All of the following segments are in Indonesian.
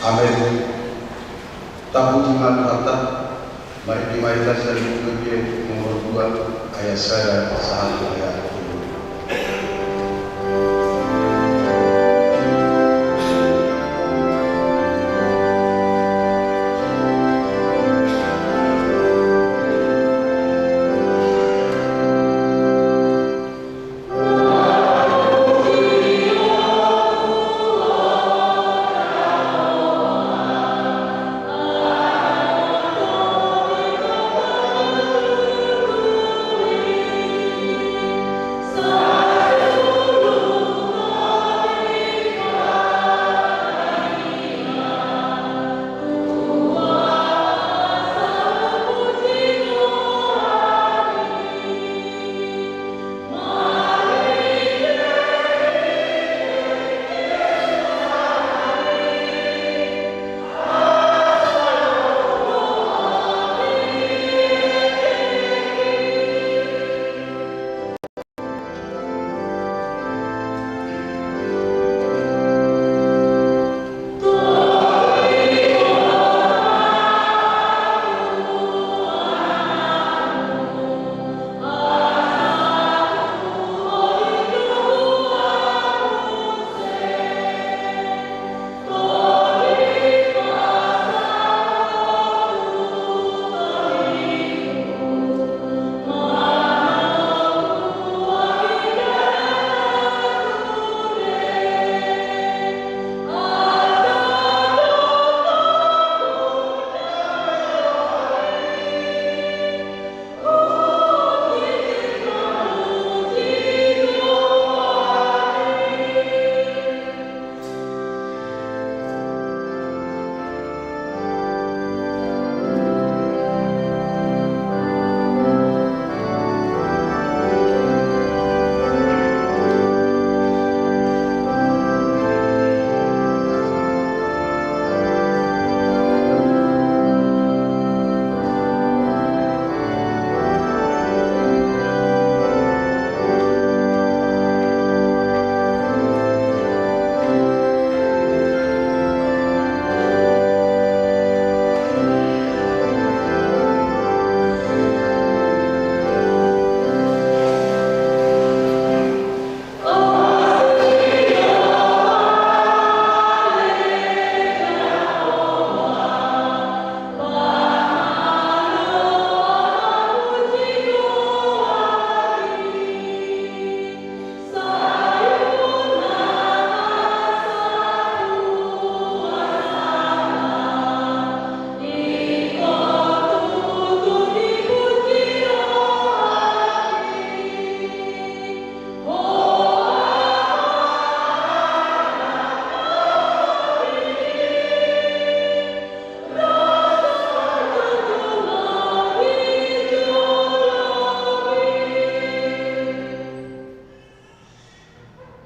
Amin. Tahu iman kata, mari dimaikan dari buku nomor 2 ayat saya 1 ayat 2.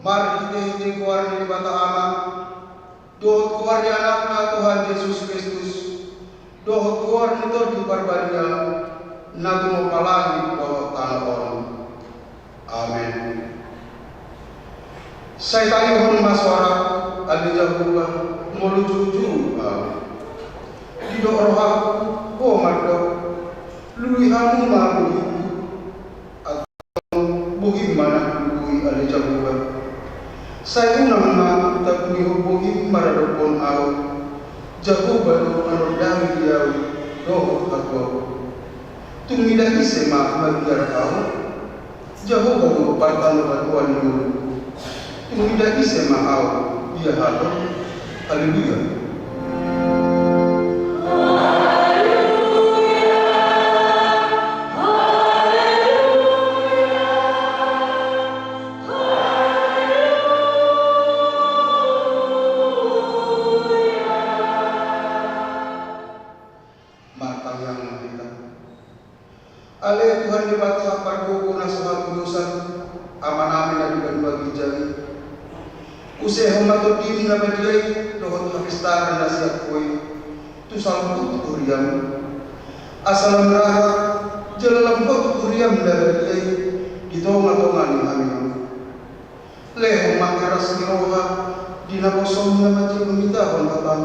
Mari kita keluar dari bata anak, doh keluar di anaknya Tuhan Yesus Kristus, doh keluar di tujuh barbarian, nato mapalagi doh tanah orang. Amin. Saya tayo hon maswara, alija buka, molujuju, di doh roha, ho mardo, lui hamu malu, atau bugi mana, lui alija buka. Saya unang tak dihubungi maradopon au jago baru menodai dia doh atau tumida ise magiar au jago baru partan batuan dulu tumida ise au dia halo haleluya. Ale Tuhan di bawah pargogo na sa kudusan ama namin na bagi jari use homato dini na badlay dohot hapistaran na siya koy tu salput kuriam asalam raha jalalampot kuriam na badlay gitonga-tonga ni amin leho makaras ni roha dinaposong na mati memitahon katang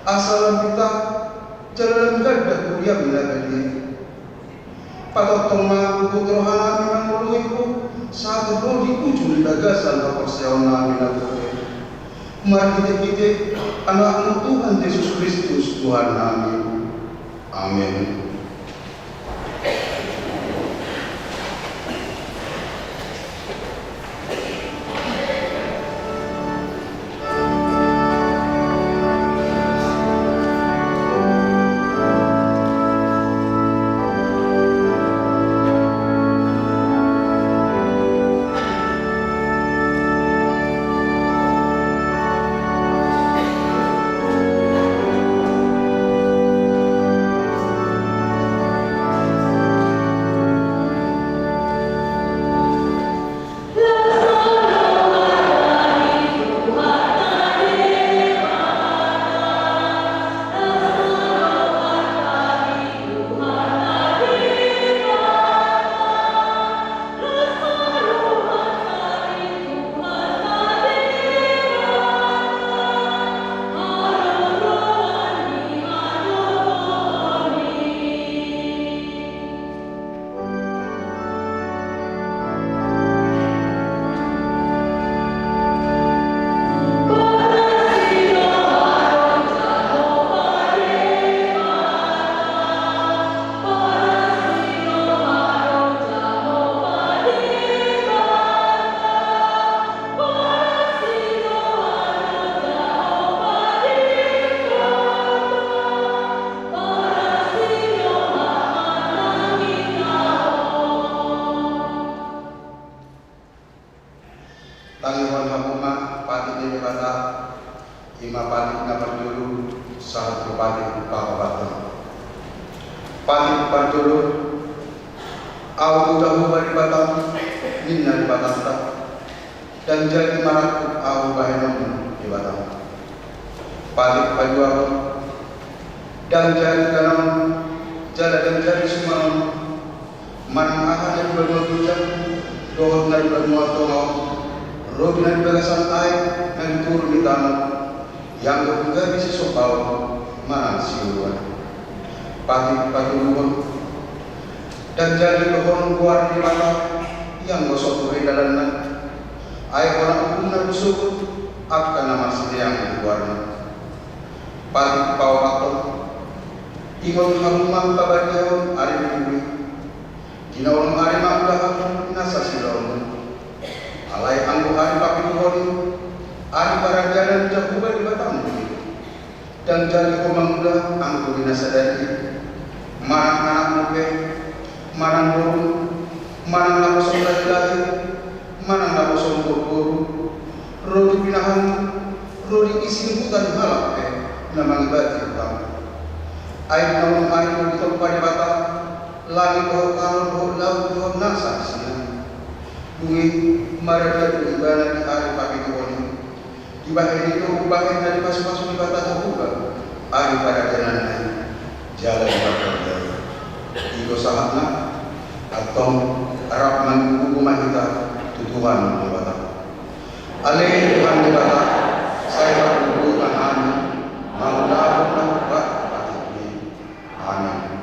asalan kita jalan gadah kuliah bila beli patotong ma putrohana minang uluiku saat itu di ujung dagasan proporsional minang uluiku mari kita anak Tuhan Yesus Kristus Tuhan kami. Amin. Tangiwan hamuma pati ini kata ima pati namar dulu saat pati kakabatan pati pantulu au dahu bari batang minna di batang tak dan jadi marakut au bahenam di batang pati pajuang dan jadi kanam jala dan jadi sumaram man akan yang bermutujan dohot dari bermuatong roh dari bagasan air yang turun di tanah yang berbuka bisa sopau mana siuan pati luhur dan jadi pohon keluar di mata yang gosok kuri dalamnya air orang umum busuk akan nama yang di luarnya pati pau atau ingon hamumang kabadiawan ari bubui kina orang ari mamdah nasa silon alai anggo hari papi tuhoni hari para jalan jakuba di batang dan jadi komangda anggo dinasadari marang anak muke marang burung marang nakosong lahir marang nakosong buru rodi pinahan rodi isi hutan halap namang ibadi utama air namun air di tempat di batang langit bahwa kalon bahwa laut bahwa nasa siang bungi marada di ibana di hari pagi tuhoni di bahaya itu bahaya dari masuk-masuk di batang buka hari pada jalan jalan berkerja itu sahatnya atau Arab menghukum kita tutupan di batang alih Tuhan di batang saya berhubungan amin maulana amin.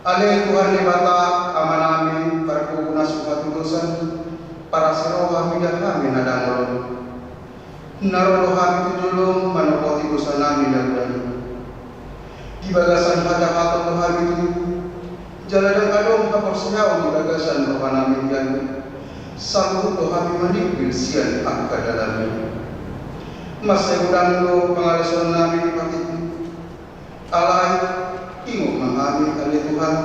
Ale Tuhan di bata aman amin berkuna suka tudusan para siro kami dan kami nadangol narono kami tujulung manopoti dosa nami dan di bagasan pada kata Tuhan itu jalan dan kadong kaporsiaw di bagasan rohan amin dan sanggup kami menipil sian angka dalamnya masa udang lo pengalasan nami di patiku alai ingok mengambil kali Tuhan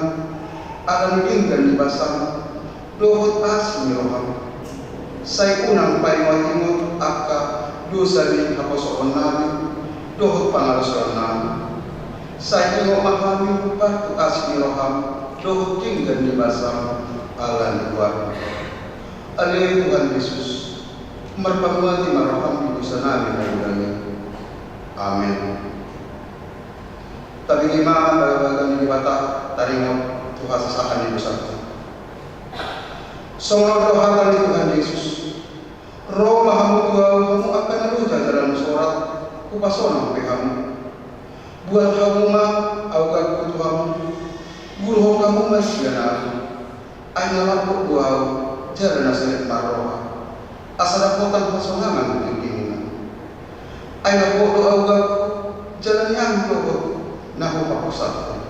akan meninggal di basam dohot asmi roham saya unang paiwatimot akka dosa di kaposoon namin dohot pangalasan namin saya ingok mengambil batu asmi roham dohot tinggal di basam alan Tuhan alai Tuhan Yesus merpamati maroham di dosa namin ayudannya amin. Tapi lima bagan di bata tarimot Tuhan sesakan di dosa. Semua doa dari Tuhan Yesus. Roh mahamu kamu akan meruja dalam surat kupasona kamu. Buat kamu mah awal Tuhan. Guru kamu masih aku. Aina lapor buau jalan nasihat maroha. Asal dapotan pasonangan begini. Aina bodoh awal jalan yang bodoh. Nahu pakusat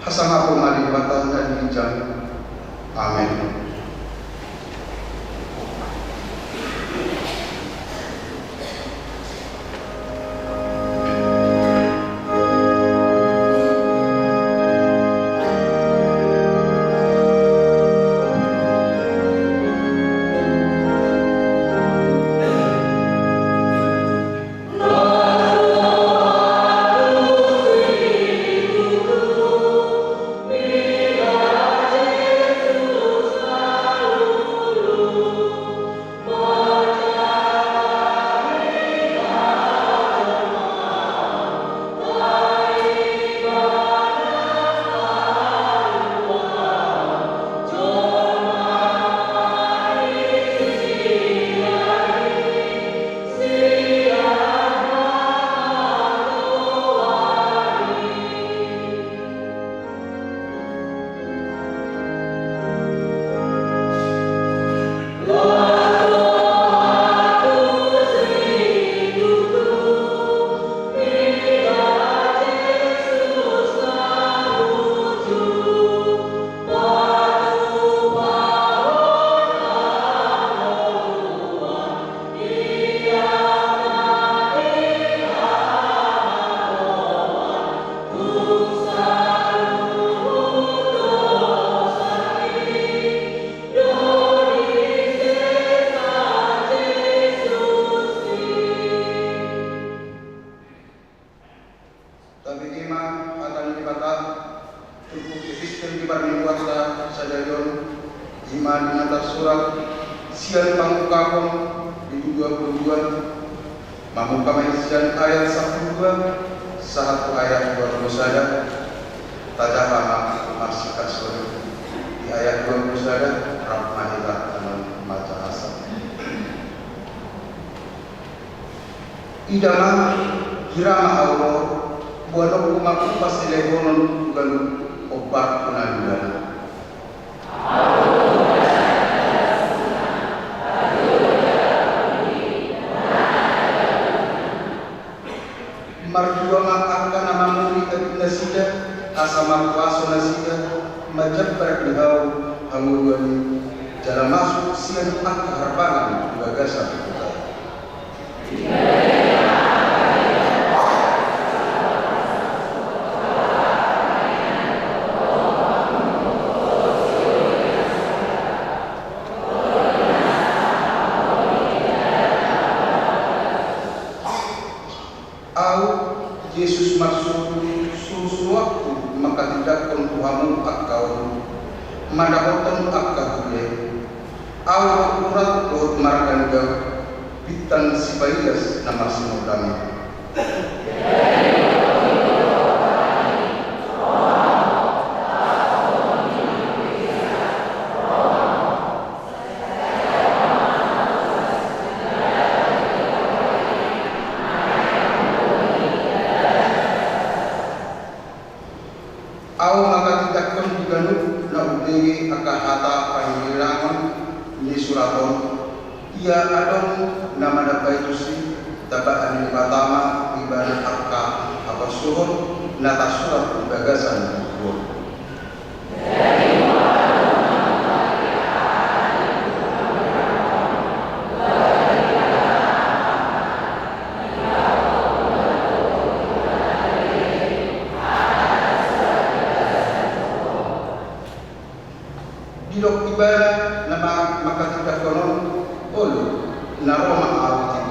hasang ako malibatan dan hijab. Amin. Idama hirama Allah buat kumaku pasti legonon bukan obat penandulan. Marjua akan namamu di nasida asama kuaso nasida majabbar dihau hanguruani jalan masuk sian ak harapangan bagasan kita. Yesus masuk susu waktu maka tidak kontuhamu akau madahoton akahule awal kurat lot margan gau bitan sibayas nama sinodami. Au maka tidak Ia adong nama dapat itu sih dapat ani pertama ibarat akka apa suhun nata surat gagasan buku. Dok ibarat nama maka tidak konon olu na Roma awiti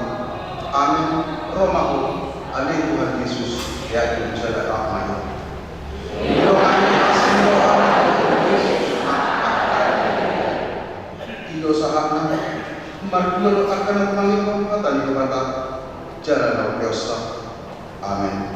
amin Roma ko alay Tuhan Yesus ya itu saudara rahmat Roma asin doa Yesus ilo sahana margulo akan mangilong kata ni kata jalan Diyos amin.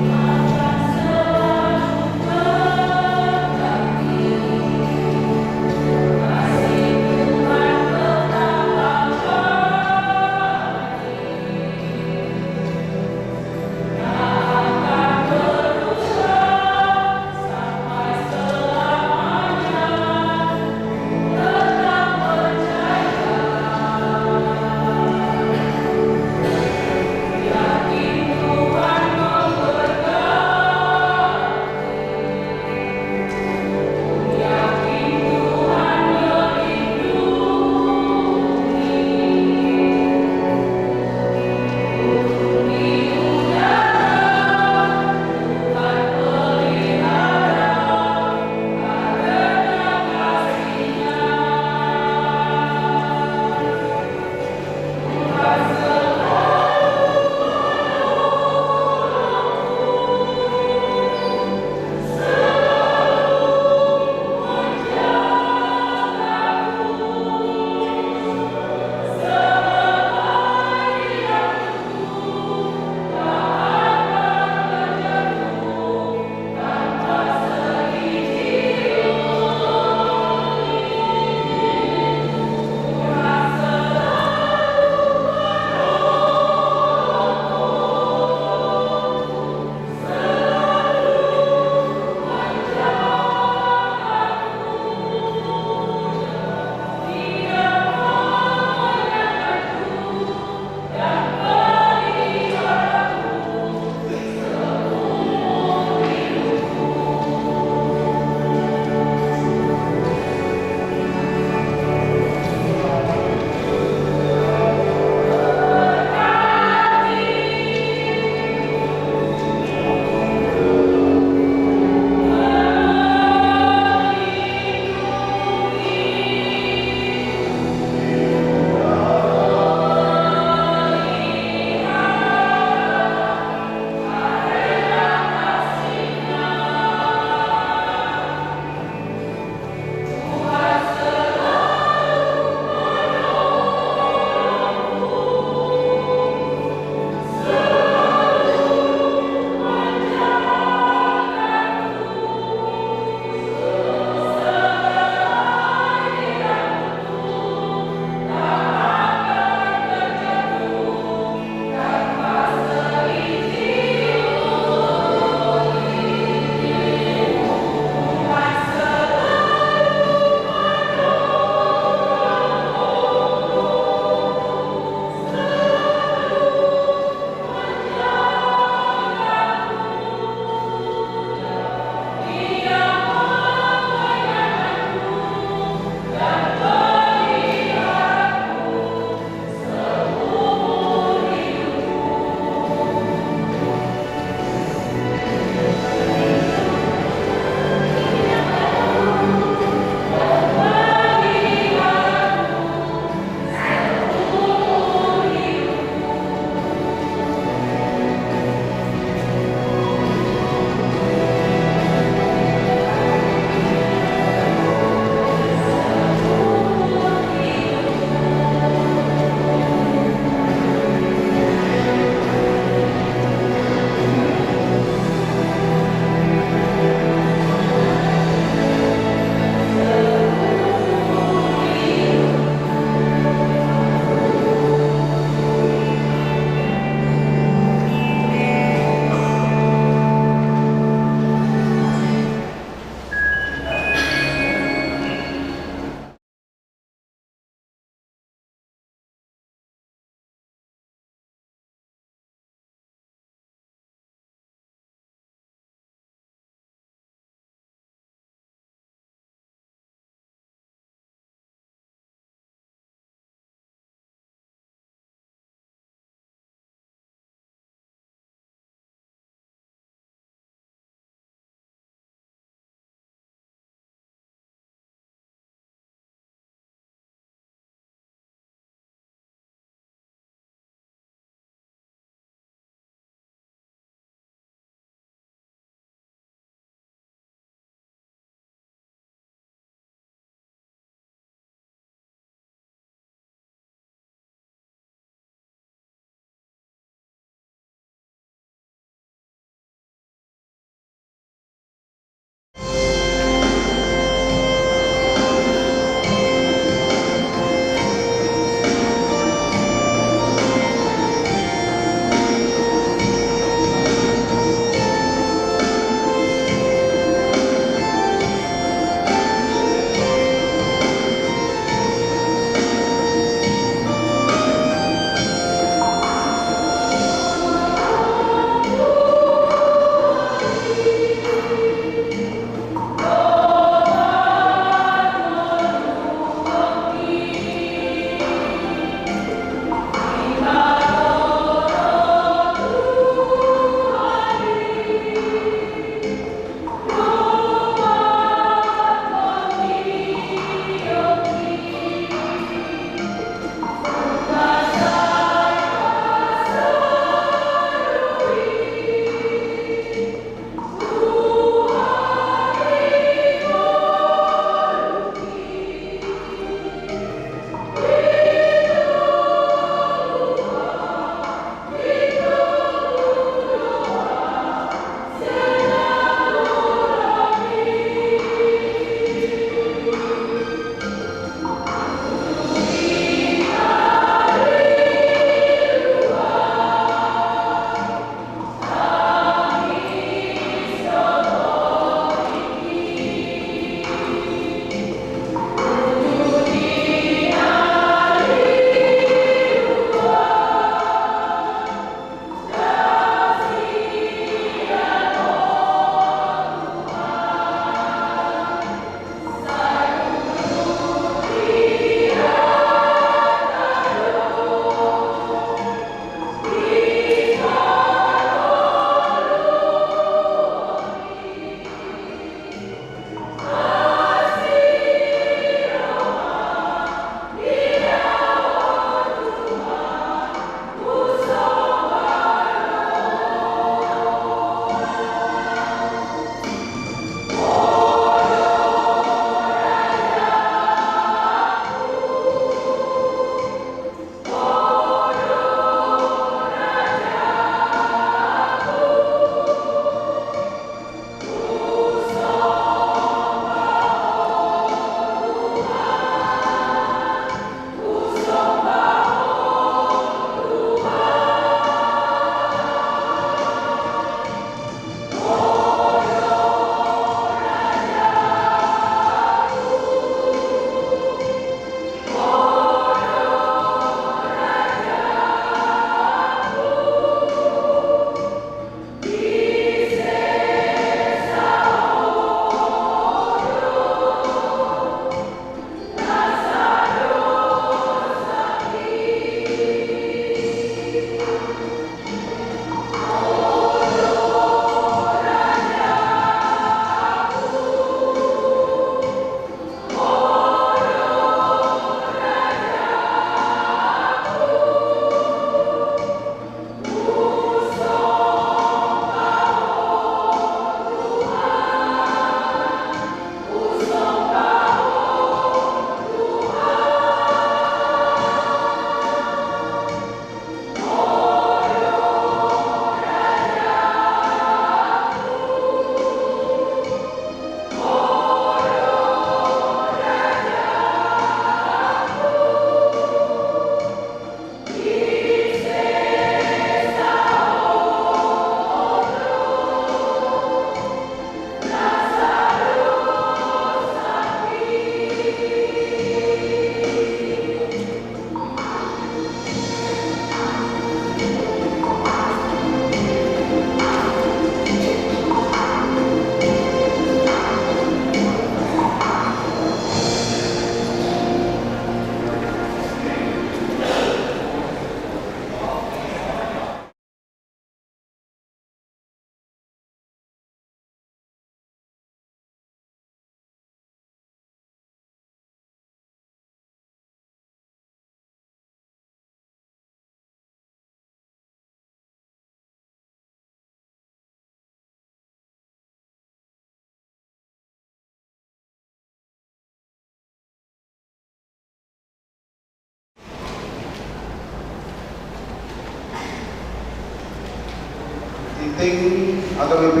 Titing AKBP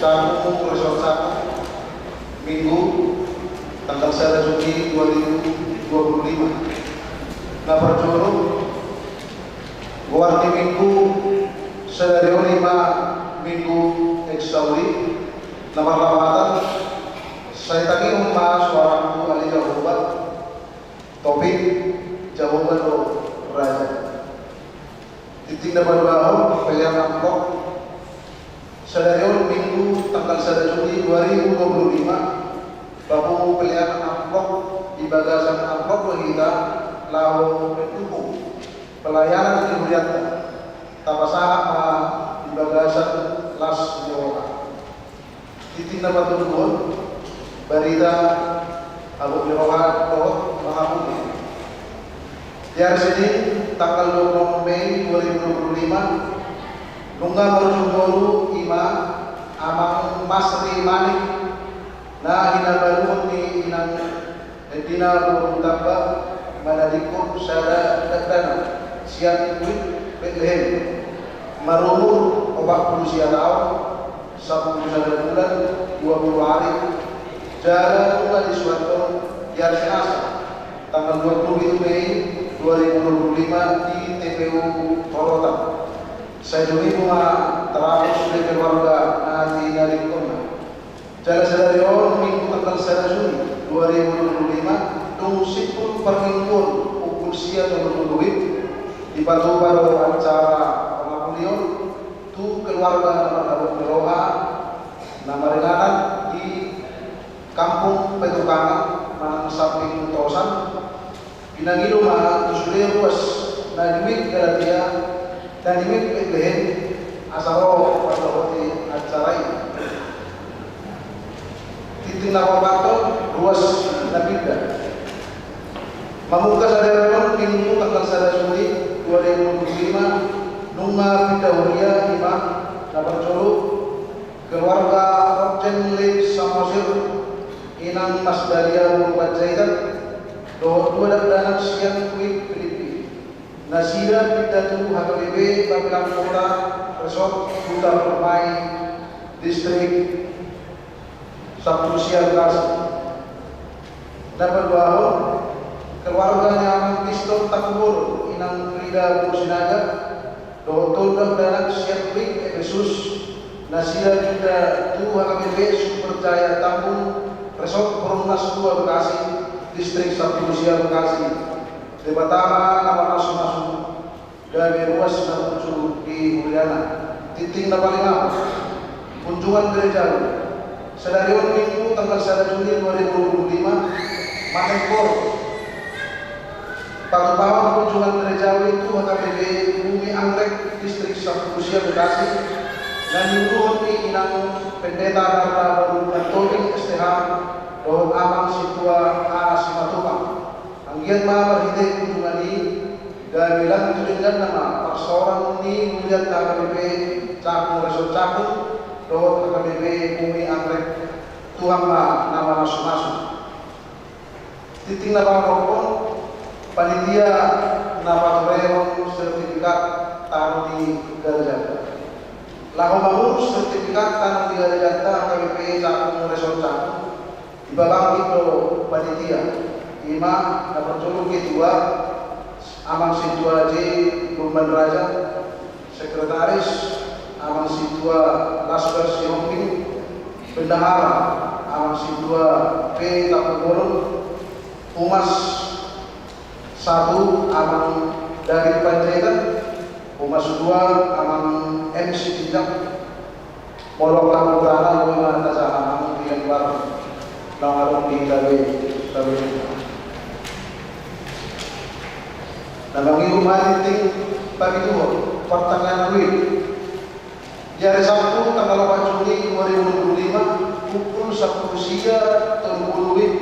Cakung Resort 1 Minggu tanggal 1 Juni 2025. Nomor Juru Guardi Minggu Sedario 5 Minggu Eksauri. Nomor Lawatan saya tadi suaraku Ali Jawaban Topik Jawaban Raja. Titik nomor 2 pilihan amplop Sedario Minggu tanggal 1 Juni 2025. Bapu pilihan amplop di bagasan amplop kita lau mendukung pelayanan diberikan tapasaha di bagasan las Jawa. Titik nomor 2 berita Abu Miroha Dot Mahamudi. Di hari Senin tanggal 20 Mei 2025 Nungga Merjunggoru Ima Amang Masri Manik na hinabalun ni inang Edina Burutamba Manadikun Sada Dagdana Siang Ikwit Bethlehem Marumur 40 siang tahun 10 bulan 20 hari Jara Nungga di Suwanto di hari Selasa tanggal 20 Mei 2025 di TPU Torotan. Saya dulu terus dari keluarga nanti dari kona. Jala Sedario Minggu tanggal 1 Juni 2025 tung sipul permingguan pukul sia turun duit di Batu Baru acara pengakulion tu keluarga nama Abu Miroha nama renganan di Kampung Petukangan nang samping Tosan pinangido tusulir ruas na duit dia dan ini Bethlehem asaro pada acara ini. Titik nama baton ruas Nabida. Membuka sadar Minggu tanggal 1 Juli 2025 Nunga Pidauria Imam Nabar Jolo keluarga Rojen Lip Samosir Inang Mas Dalia Murbat Zaidan dua danak siang kuih Filipi Nasira Pidatu HKBP Babelan Kota Resort Buta Permai Distrik Sabtu siang Kasih. Nomor 2 keluarga Nyaman Piston Takbur Inang Frida Pusinaga Dr. Danak siang kuih Efesus Nasira Pidatu HKBP Superjaya Tambun Resort Perumnas 2 Bekasi Distrik Sabtu siang Bekasi. Debatama nama nasu-nasu dari ruas menuju di Mulyana. Titik nomor 5 kunjungan gereja Sedario Minggu tanggal 1 Juni 2025 Manekor Pagupawang kunjungan gereja itu HKBP Bumi Anggrek Distrik Sabtu Siang Bekasi dan diuruhon di Inang Pendeta Karta Baru Katolik STH Dohon Amang Situa A Simatupang. Anggian mah berhide kunjungan ini dan bilang tujuan nama persoalan ini melihat KKBP Cakung Resort Cakung doh KKBP Bumi Anggrek Tuhan mah nama nasu-nasu. Titik nama rokok panitia nama Torero sertifikat taruh di gereja. Lahu bangun sertifikat taruh di gereja KKBP Cakung Resort Cakung dibabang itu panitia. Ima dapat juluki 2 Amang Situa J Lumban Raja Sekretaris Amang Situa Laskar Sihomping Bendahara Amang Situa P Tapugolong Humas 1 Amang dari Panjaitan Humas 2 Amang MC Tindak Molok Kaputana Lima Tasa Amang Tiang Baru Langarung di Tabe Nabangi rumah titik pagi itu pertengahan duit. Di hari Sabtu tanggal 8 Juni 2025 pukul 10 siang turun duit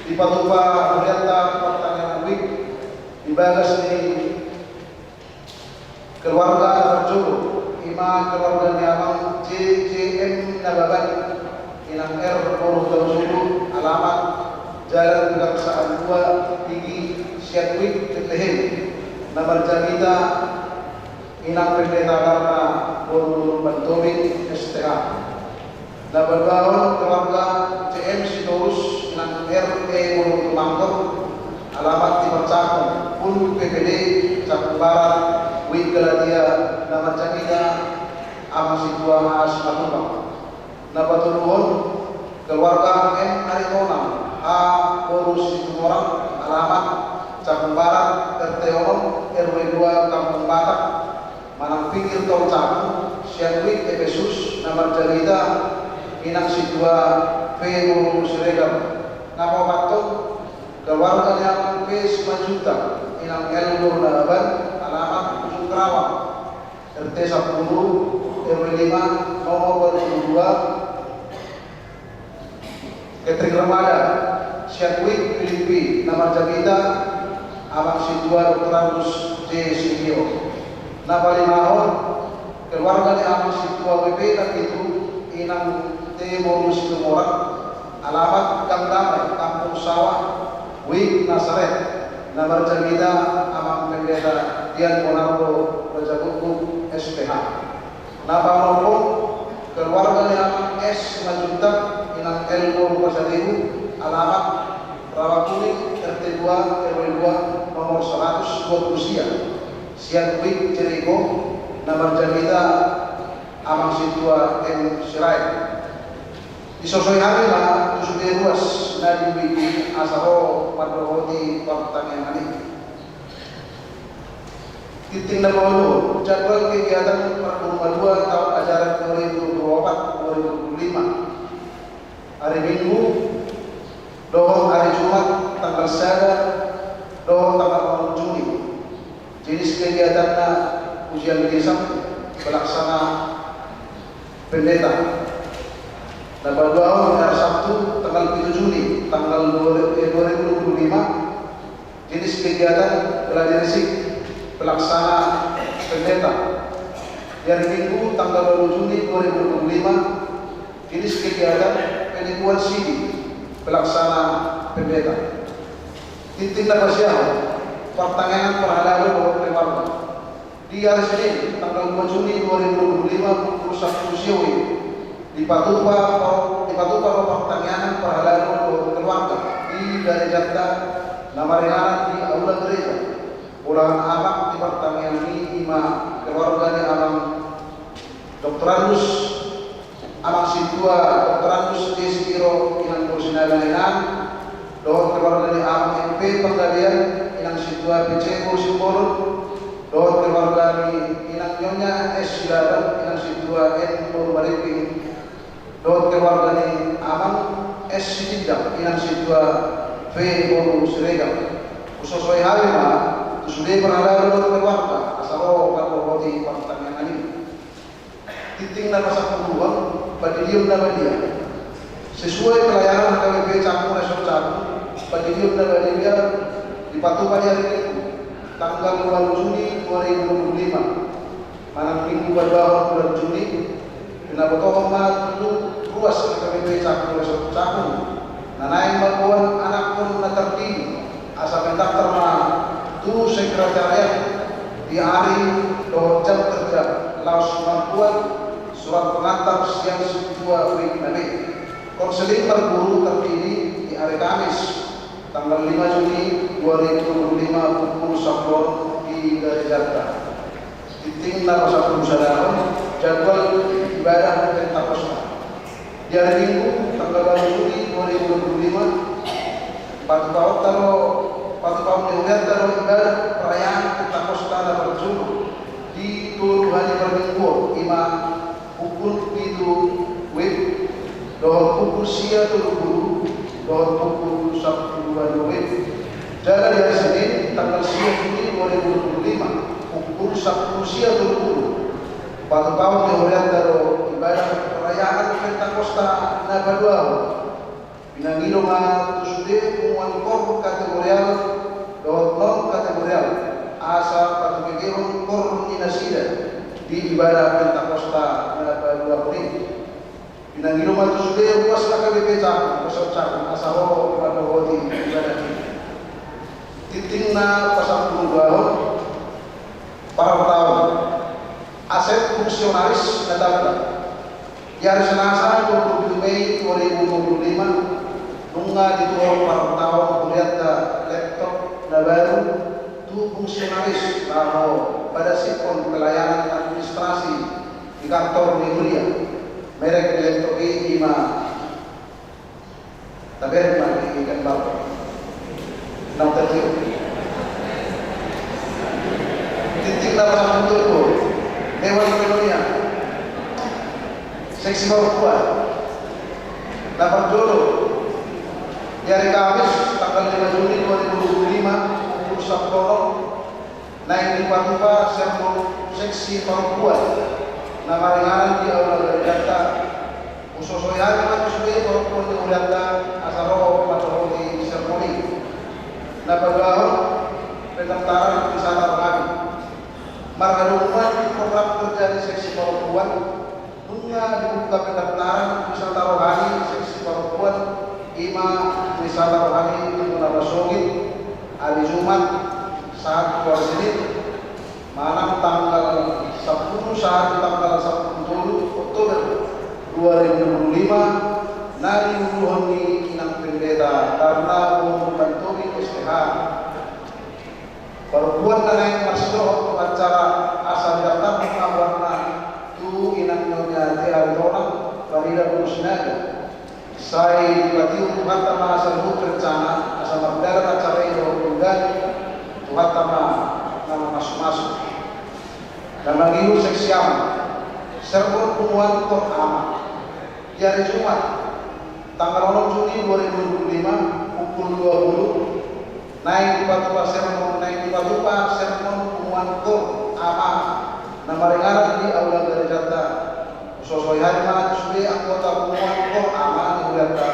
di Patupa Merianta pertengahan duit di bagas di keluarga Berjogo Ima keluarga Nyamang JJM Nababan Inang R Boruh Tausulu alamat Jalan Kejaksaan 2 Tinggi Siatwik Bethlehem nomor Jamita Inang Pendeta Karna Boru Bantu Na berbaon keluarga CM Sitorus inang RT Gunung Tumangkok, alamat di Percakung, pun PPD Cakung Barat, Wid Galadia, nama Camida, Amang Situa Mas Matubang. Na Batuluhon, keluarga M Aritonang, A Borus Situmorang, alamat Cakung Barat, RT Olong, RW 2 Kampung Batak, Manang Pinggir Tol Cakung, Sianwik Efesus, nama Jarida, Inang Situa V Gunung Siregar, nama Batok, keluarga yang V Simanjuta, Inang L Nurnaban, alamat Ujung Kerawang, RT 10, RW 5, nomor 22, Ketrik Ramada, Sianwik Filipi, nama Jabita, Abang Situa Dr. Agus J. Sindio, nama Limahon, keluarga yang Abang Situa WP dan itu Inang Timur Situmorang, alamat Gang Damai, Kampung Sawah, Wik Nasaret, nama Jabita, Abang Pendeta Dian Bonardo, Rajabuku SPH, nama Maupun, keluarga yang S. Majuntak, Inang Elmo Pasadihu, alamat Rawa Kuning, RT 2, RW 2, nomor 120 Sian Wik Jeriko, nama Jamita, Amang Situa M. Sirai. Isosoi hari lah, tusuk ruas, nadi wiki, asaro, padrohoti, pertanyaan ini. Titik nama dulu, jadwal kegiatan Pertemuan 2 tahun ajaran 2024-2025. Hari Minggu, dohong hari Jumat, tanggal 1, dohong tanggal 6 Juni. Jenis kegiatannya ujian lisan, pelaksana pendeta. Dapat doa hari Sabtu, tanggal 7 Juni, tanggal 2025. Jenis kegiatan belajar risik, pelaksana pendeta. Hari Minggu tanggal 20 Juni 2025, jenis kegiatan penipuan CD, pelaksana pendeta. Titik Nabasyahu, pertanyaan perhalalan bahwa keluarga. Di hari Senin tanggal 2 Juni 2025 pukul 1 siang dipatupa pertanyaan perhalalan bahwa keluarga di Garejatta Namarehanan di Aula Gereja. Ulangan abang di pertanyaan ini lima keluarganya abang Dr. Agus, abang Situa Dr. Agus Desiro Inang Kursinalayan, doa keluarganya abang MP Penggalian Inang Situa PC Kursimbolon, doa keluarganya Inang Nyonya S. Silaban Inang Situa N. Purbariping, doa keluarganya abang S. Sitindak Inang Situa V. Boru Siregar. Ususoi hari mah sudah berada dalam keluarga asal kalau di pertanyaan ini titik nama satu ruang badilium nama dia sesuai pelayanan KWP Cakung Resor Cakung badilium nama dia dipatuhi pada hari itu tanggal 2 Juni 2025 malam minggu berbawah bulan Juni kena bertohmat itu ruas KWP Cakung Resor Cakung nanain bakuan anak pun tertinggi asal mendaftar itu sekretariat di hari doa jam kerja laos kemampuan surat pengantar siang Situa week nanti konseling terguru terpilih di hari Kamis tanggal 5 Juni 2025 pukul 10 di Garejatta. Titik nama satu saudara jadwal ibadah Pentakosta di hari Minggu tanggal 2 Juni 2025 Patu tahun kemudian taruh ibadah perayaan Pentakosta dan berjumpa di Turu Hari Perminggu ima pukul itu wib doa pukul sia turu guru doa pukul 1 wib jalan di hari Senin tanggal sia Juni 2025 pukul 1 sia turu guru Patu tahun kemudian taruh ibadah perayaan Pentakosta Nabaduau Binangilo nga tusude umuan kor kategorial doon non kategorial asa patumigiron kor inasida di ibadah Pentakosta na Badua Kuning. Binangilo nga tusude umuas na KWP Cakung, Resor Cakung, asa ho panuhoti ibadah ini. Titing na pasang bahon para tahun aset fungsionaris na dapat Di hari Selasa 27 Mei 2025, nunga dituang para tahun kuliah laptop na baru tu fungsionaris lalu pada sipon pelayanan administrasi di kantor di Mulia merek laptop ini taberna di ikan bapak nang tertiup titik na sa mundo ko Dewan Penonia seksi perempuan dapat jodoh di hari Kamis tanggal 5 Juni 2025 pukul Sabtono naik di Patupa sermon seksi perempuan nama ringan di aula Gerdata usosoyan dengan sebagai perempuan di Gerdata asaro patroli sermoni napagaw pendaftaran wisata kami margadungan di program kerja di seksi perempuan dunia dibuka pendaftaran wisata rohani seksi perempuan wisata rohani di Munabasogit hari Jumat saat keluar Senin malam tanggal 10 saat tanggal 10 Oktober 2025 nari Nuhoni Inang Pendeta karena membantu SPH perempuan dan yang masuk untuk acara asal datang warna tu Inang Nyonya Tiara Dorang Farida Busnaga saya dibati Tuhan tama asal rencana asal merdeka acara itu bulan Tuhan tama nama masuk-masuk dan mengiru seksiam sermon pengumuman Qur'an di hari Jumat tanggal 6 Juni 2025 pukul 20 naik di Patupa sermon pengumuman Qur'an nama ringan di aula Gerdata Sosoy Hariman sebagai anggota pengumuman Qur'an di Gerdata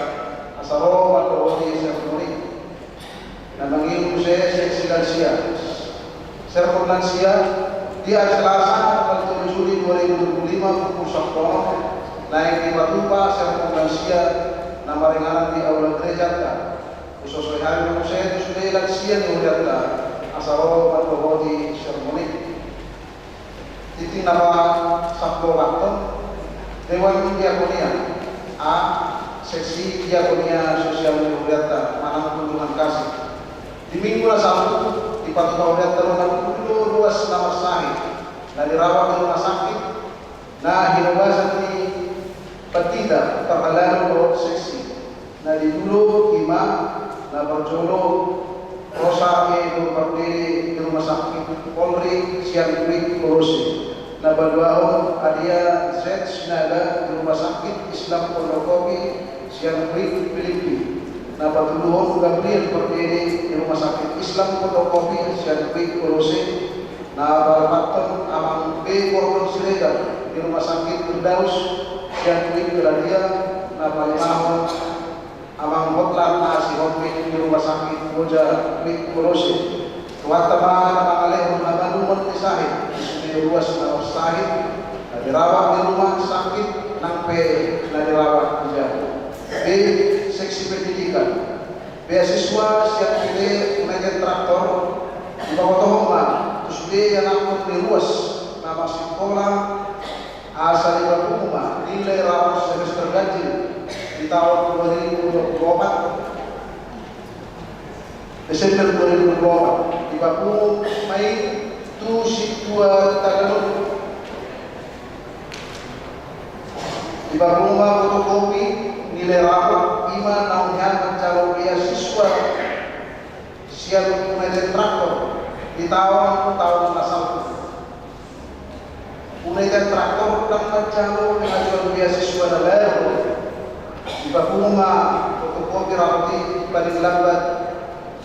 asaro patroli sermoni dan mengirim saya seksi lansia sermon lansia di hari Selasa tanggal 7 Juli 2025 pukul 10 naik di Patupa sermon lansia nama ringan di aula Gerdata Sosoy Hariman saya sebagai lansia di Gerdata asaro patroli sermoni titik nama Sabtu Waktu Dewan Diakonia A seksi Diakonia Sosial Gerdata Manang Kunjungan Kasih di minggu Sabtu di Patupa Gerdata Manang luas nama sahih nah dirawat di rumah sakit nah hirawasan di Petida terhalang seksi nah di dulu Ima nah berjolo Rosa itu berdiri di rumah sakit Polri siang kulit Korosi nah berdoa Adia Z Sinaga di rumah sakit Islam Pondokopi siang kulit Filipi nah berdoa Gabriel berdiri di rumah sakit Islam Pondokopi siang kulit Korosi nah berbaton Amang B Korban Siregar di rumah sakit Firdaus siang kulit Geradia nah Palimahon Amang Hotlan Nasi Hotmin di rumah sakit Moja kulit Korosi Tuatama Alehun Abanuman Nisahid di ruas nama sahid nah dirawat di rumah sakit Nangpe nah dirawat di jauh B seksi pendidikan beasiswa siap pilih menaikkan traktor di bawah tohoma terus B yang angkut di ruas nama sekolah asal di rumah nilai rawat semester ganjil di tahun 2024 Desember 2024 di Baku Mei tu situa Tagalog di Rumah Fotokopi nilai rapor 5 naungan mencalon beasiswa siap unit traktor di tahun asal unit traktor dan mencalon mengajukan beasiswa baru di Rumah Fotokopi Rapoti paling lambat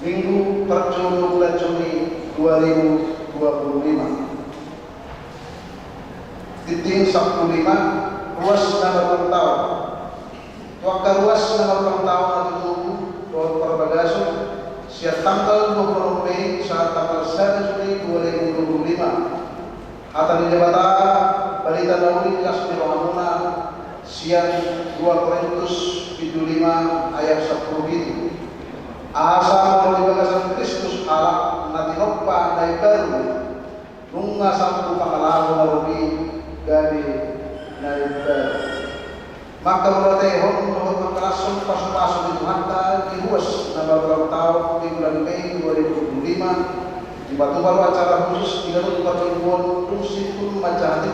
minggu per bulan Juni 2025 titik 15 ruas nama tahun waktu ruas nama tahun atau Road Perbagaso siap tanggal 20 Mei saat tanggal 1 Juni 2025 atau di jabatan balita nauli kelas di Rohamuna siang 2 Korintus 75 ayat 10 gitu asal dari bagasan Kristus Allah nanti nopa dari baru nunga sampu pangalamu narubi dari baru Maka melatihon doon magkalasong paso-paso di Tuhan di luas na beberapa tahun di bulan Mei 2025 di Batu Baru acara khusus di Garut Patuibon Tungsi pun Majahat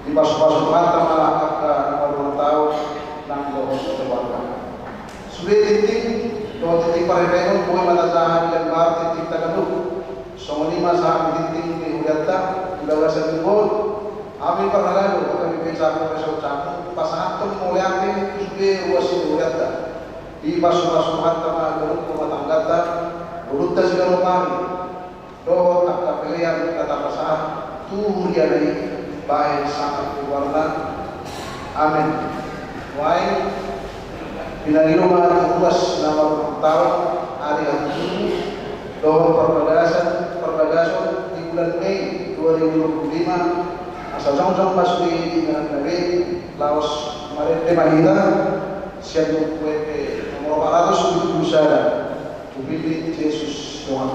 di paso-paso Tuhan malah akan beberapa tahun nang doon keluarga. Sudah titik doon titik parebenon buhay matajahan dan bar titik Tagalog. So lima sa titik di Uganda di Bawasang Tibon. Amin paralelo kami bisa ucapkan pasangan mulai akhir sudah ruas Uganda di paso-paso Tuhan sama Garut rumah tanggata Garut segala kami doon at kapilian kata pasangan tuhur dari baik sangat keluarga. Amin. Why? Pinagilo mga tugas na magpagtawag hari ini doon perbagasan di bulan Mei 2025 asal jong-jong masuk di Nabi Laos Marete Mahida siap kuwete nomor 400 busada tupili Yesus Tuhan.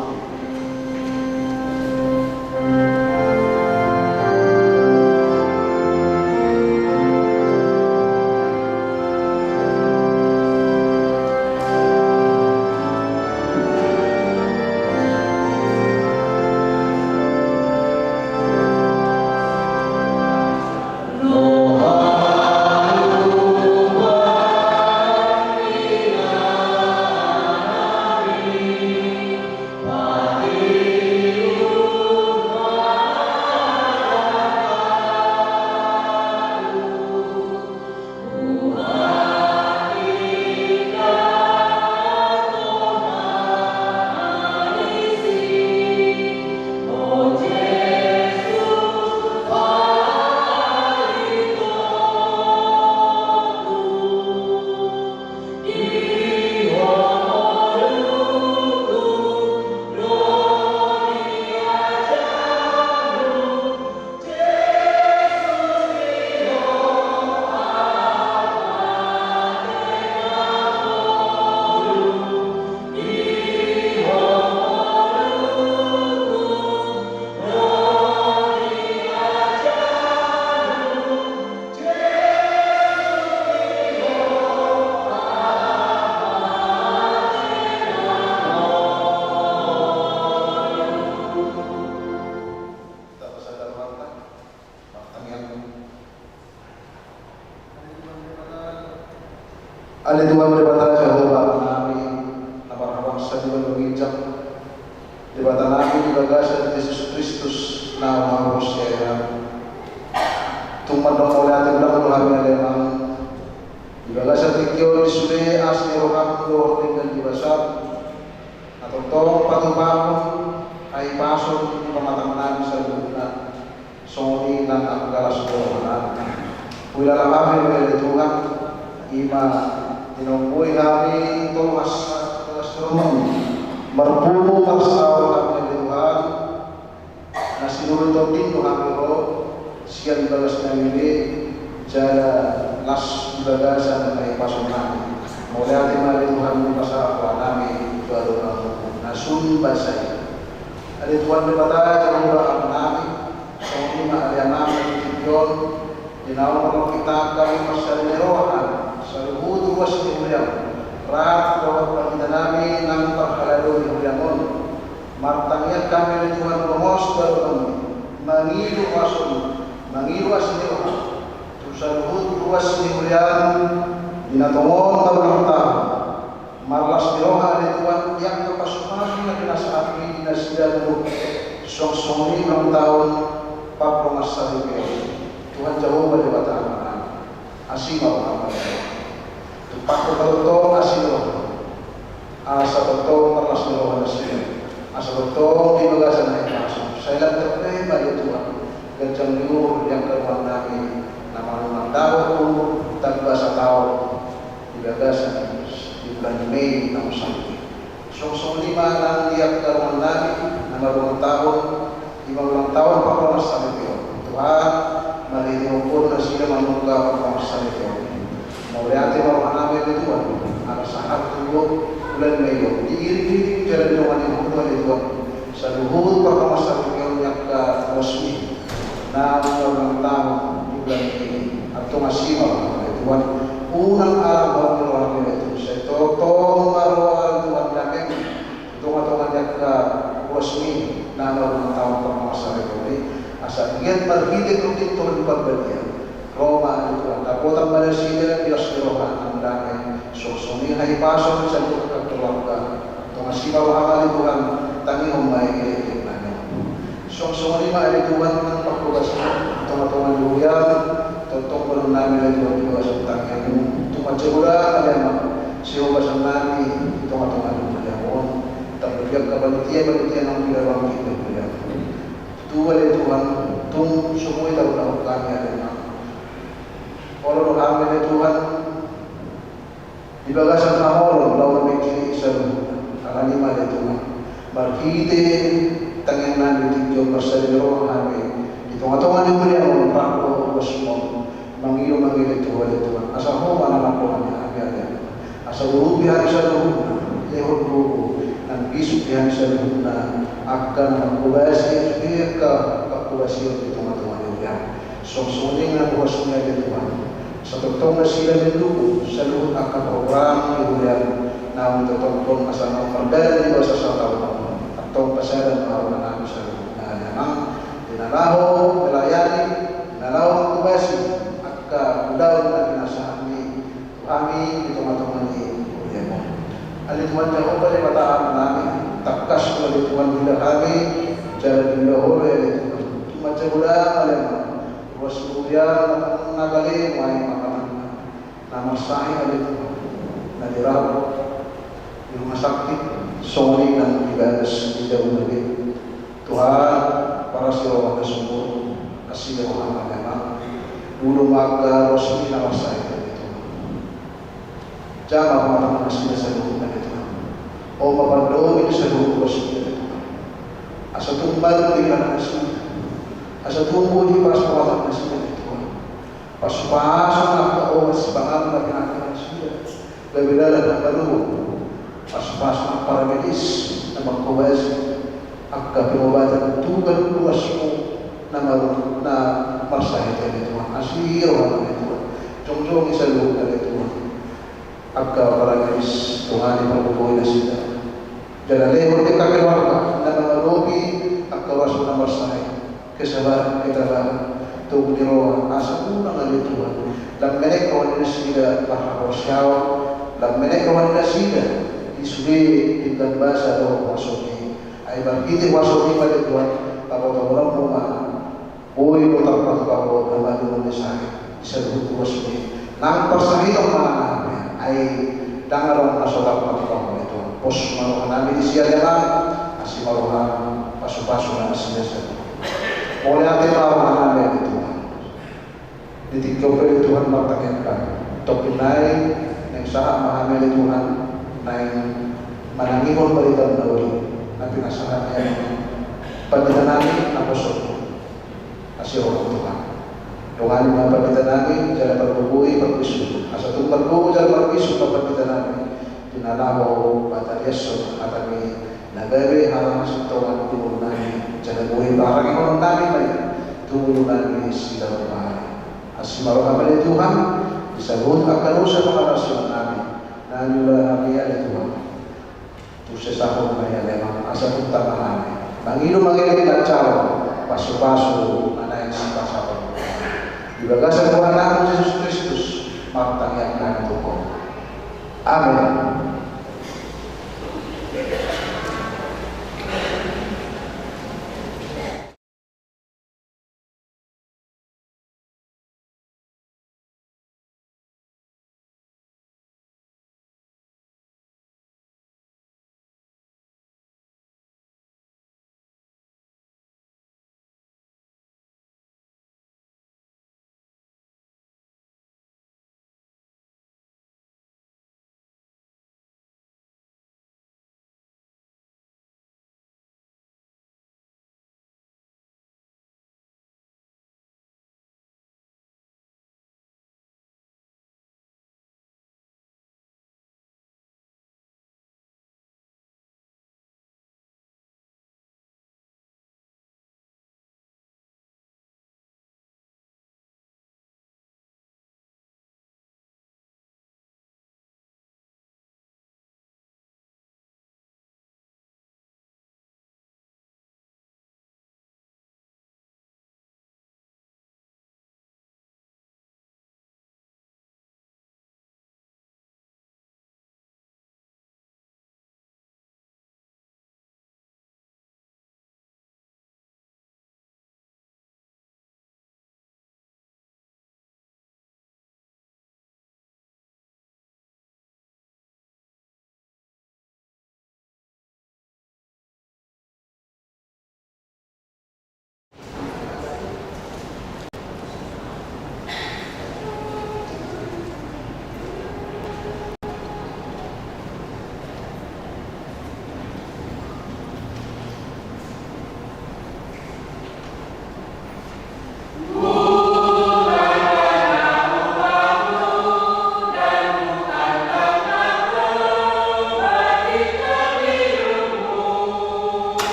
Ali Tuhan daripada Jehovah kami nama bangsa Tuhan menginjak daripada Nabi dibagasan Yesus Kristus nama manusia tuman dong oleh hati ulang Tuhan memang dibagasan tikio disule asli roham doh dengan dibasar atau tong patuh ai pasun pemataman bisa guna soni dan agalas dohan wilala kami dari Tuhan ima Tinopoy kami Thomas Astronom Marpuno Marsaw kami Tuhan na sinulod din kami ro siyan balas na mili jala las ibagasan na ipasok namin muli ating mali Tuhan mo sa ako namin baru na sunbasay ali Tuhan ni patay ang mula namin sa mga aliyan namin yun dinawang kita kami masalinirohan saluhud was ni William rat doon pagkita namin ng pagkalalo ni Williamon martangyan kami ni Tuhan Romos baruan mangilu as ni Tuhan to saluhud was ni William dinatungon mabalangta marlas ni Roha ni Tuhan yang kapasukan na kinasaat ni dinasida mo song-songi ng taon papromas sa Ribeo Tuhan Jehovah di Batangan asimaw ang Pakto betul asilo, asa betul terlas betul asilo, asa betul di bagasan naik masuk. Saya lihat terima ya Tuhan, kencang dulu yang keruang nabi, nama rumah tahu, tak bahasa tahu di bagasan di bulan Mei tahun sampai. Song 5 nang tiap keruang nabi, nama rumah tahun, 5 ulang tahun Pak Romas sampai Tuhan, mari diukur nasinya manuka Pak Romas sampai Mauliati mau nabi itu Tuhan, ada saat dulu bulan Mei diiring-iring jalan Tuhan yang Tuhan itu saluhur pertama satu yang ke resmi, nah ulang tahun di bulan ini atau masih mau Tuhan. Unang araw bago kami ito. Sa ito, tong araw Tuhan kami. Tunga-tunga niya ka wasmi na mga taong pagmakasari ko. Asa ingin marhilig kong ito ng pagbalian. Roma ang Tuhan. Tapotang manasili ng Diyos ni Rohan ang dami. So, sumihay pasok sa pagkakatuwag ka. Itong asimaw hakali Tuhan, tangi mong maikilig namin. So, sumunima ay Tuhan ng pagkugas mo. Tunga-tunga luyan, totong ko ng namin ay Tuhan Diyos ang tangi mo. Tumatsura, alama, siya basang namin, tunga-tunga luyan mo. Tapos kabalitia ng pilawang kita. Tuhan ay Tuhan, tung sumuwi daw na kami alama. Orang kami ni Tuhan di bagasan mahol lawan may isang akalima ni Tuhan markite tangan namin dito persalero kami ito nga tungan yung muli ang prako wasmo mangiyo mangili Tuhan ni Tuhan asa ho manang ko kami agad asa urubihan sa loob lehon buko ng bisubihan sa loob na akan magkubasi ka kakubasi ito nga tungan yung yan so suning na bukas niya ni Tuhan sa totoo na sila nito sa loob ng program ibuyan na ang totoo na sa mga pagdala nito sa taon at itong pasalan na na namin sa loob na alamang dinalaho, nilayani, dinalaho ang kubasi at kaudaw na pinasahan ni kami ito matuman ni ibuyan mo. Alituan niya ko pala mataan namin takkas ko alituan nila kami jalan nila holo alituan tumatsagula alamang was kemudian nagali may makaman na masahe alito na dirabo yung masakit soli ng ibadas di daw lagi Tuhan para sa mga kasumbo kasi daw ang magama ulo maga rosmi na masahe alito jama mga sila sa loob na ito o mapagloobin sa loob rosmi alito asa tumbal di ka na asa tumbo di pas pawatan na sila ito. Pas-pasok na kaowas, bangang na pinakita sila. Gabidala ng kalubo. Pas-pasok ang paramedis na magkawas. Ang kapinubatan tugal luwas mo na marsahit na ito. Asiro na ito. Jong-jong isa loob na ito. Ang paramedis, tuhani pagbubuhay na sila. Janaleho di kakiwarka na mga lobi ang kawas mo na marsahit. Kesalahan kita tubuh di roh asa unang alituan lam menek kawan na sila pakakosyaw lam menek kawan na sila isuri ikan basa roh wasoki ay bangkiti wasoki palituan pakotamulang muma buhay mo takpat kako na malunan ni sakit isa luto wasoki nang parsahit ang mga namin ay dangarong nasolak pakako ito pos maluhan namin siya naman asi maluhan paso-paso na siya sa oleh ating tawahan namin ito. Ditiglaw pa rin Tuhan magtakyan ka. Topinay ng saha mahamil ni Tuhan na yung manangihon balitan na uli na pinasahan niya. Pagkita namin na pusod kasi orang Tuhan. Tungan mga pagkita namin, dyan pagbubuhay, pagbiso. Asa itong pagbubuhay, dyan pagbiso, pagkita namin. Dinalaho, Batalyeso, at kami nagabi harang sa Tuhan tulong namin. Dyan buhay parang ikaw namin may tulong namin sila buhay. As maroon kami ni Tuhan, isagot ang kanusa mga rasyon namin. Nanula kami yan Tuhan. Tusa sa akong kaya lemang asa punta ka namin. Mangino manginig at tsawa, paso-paso, anayin sa pasapang. Ibagasan Tuhan namin Jesus Kristus, magtangyan namin ito po. Amen.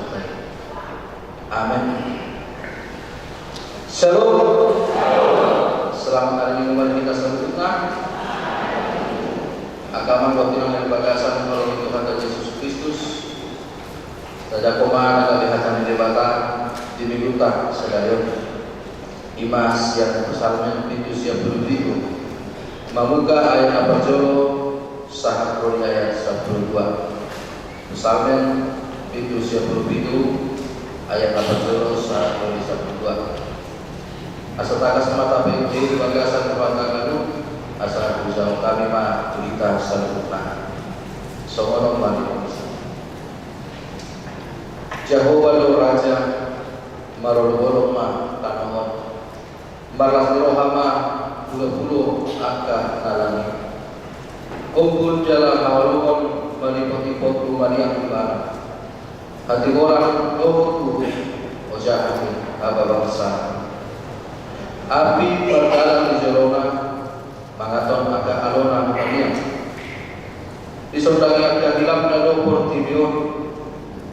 menyertai. Amin. Shalom. Selamat hari Minggu mari kita sempurna. Agama doktrin yang bagasan melalui Tuhan Yesus Kristus. Saja koma kalihan di debatan di minggu tak sedarion. Imas yang bersalmen pintu siap berbiru. Mamuka ayat apa jolo sahat roli ayat 12. Bersalmen pintu siap berbiru ayat apa jolo sahat roli 12. Asal takas mata pintu bagasan kepada kanu asal usaha kami mah berita sempurna. Somono mari komisi. Jehovah lo Raja marololo mah tanahon. Malah rohama bulu akan nalani. Kumpul jalan hawalukon malipot-ipot lumaniang ibarat. Hati orang lohotu ojahati aba bangsa. Api berjalan di jorona mangaton aga alona kalian. Disodangi aga hilang nado portibion.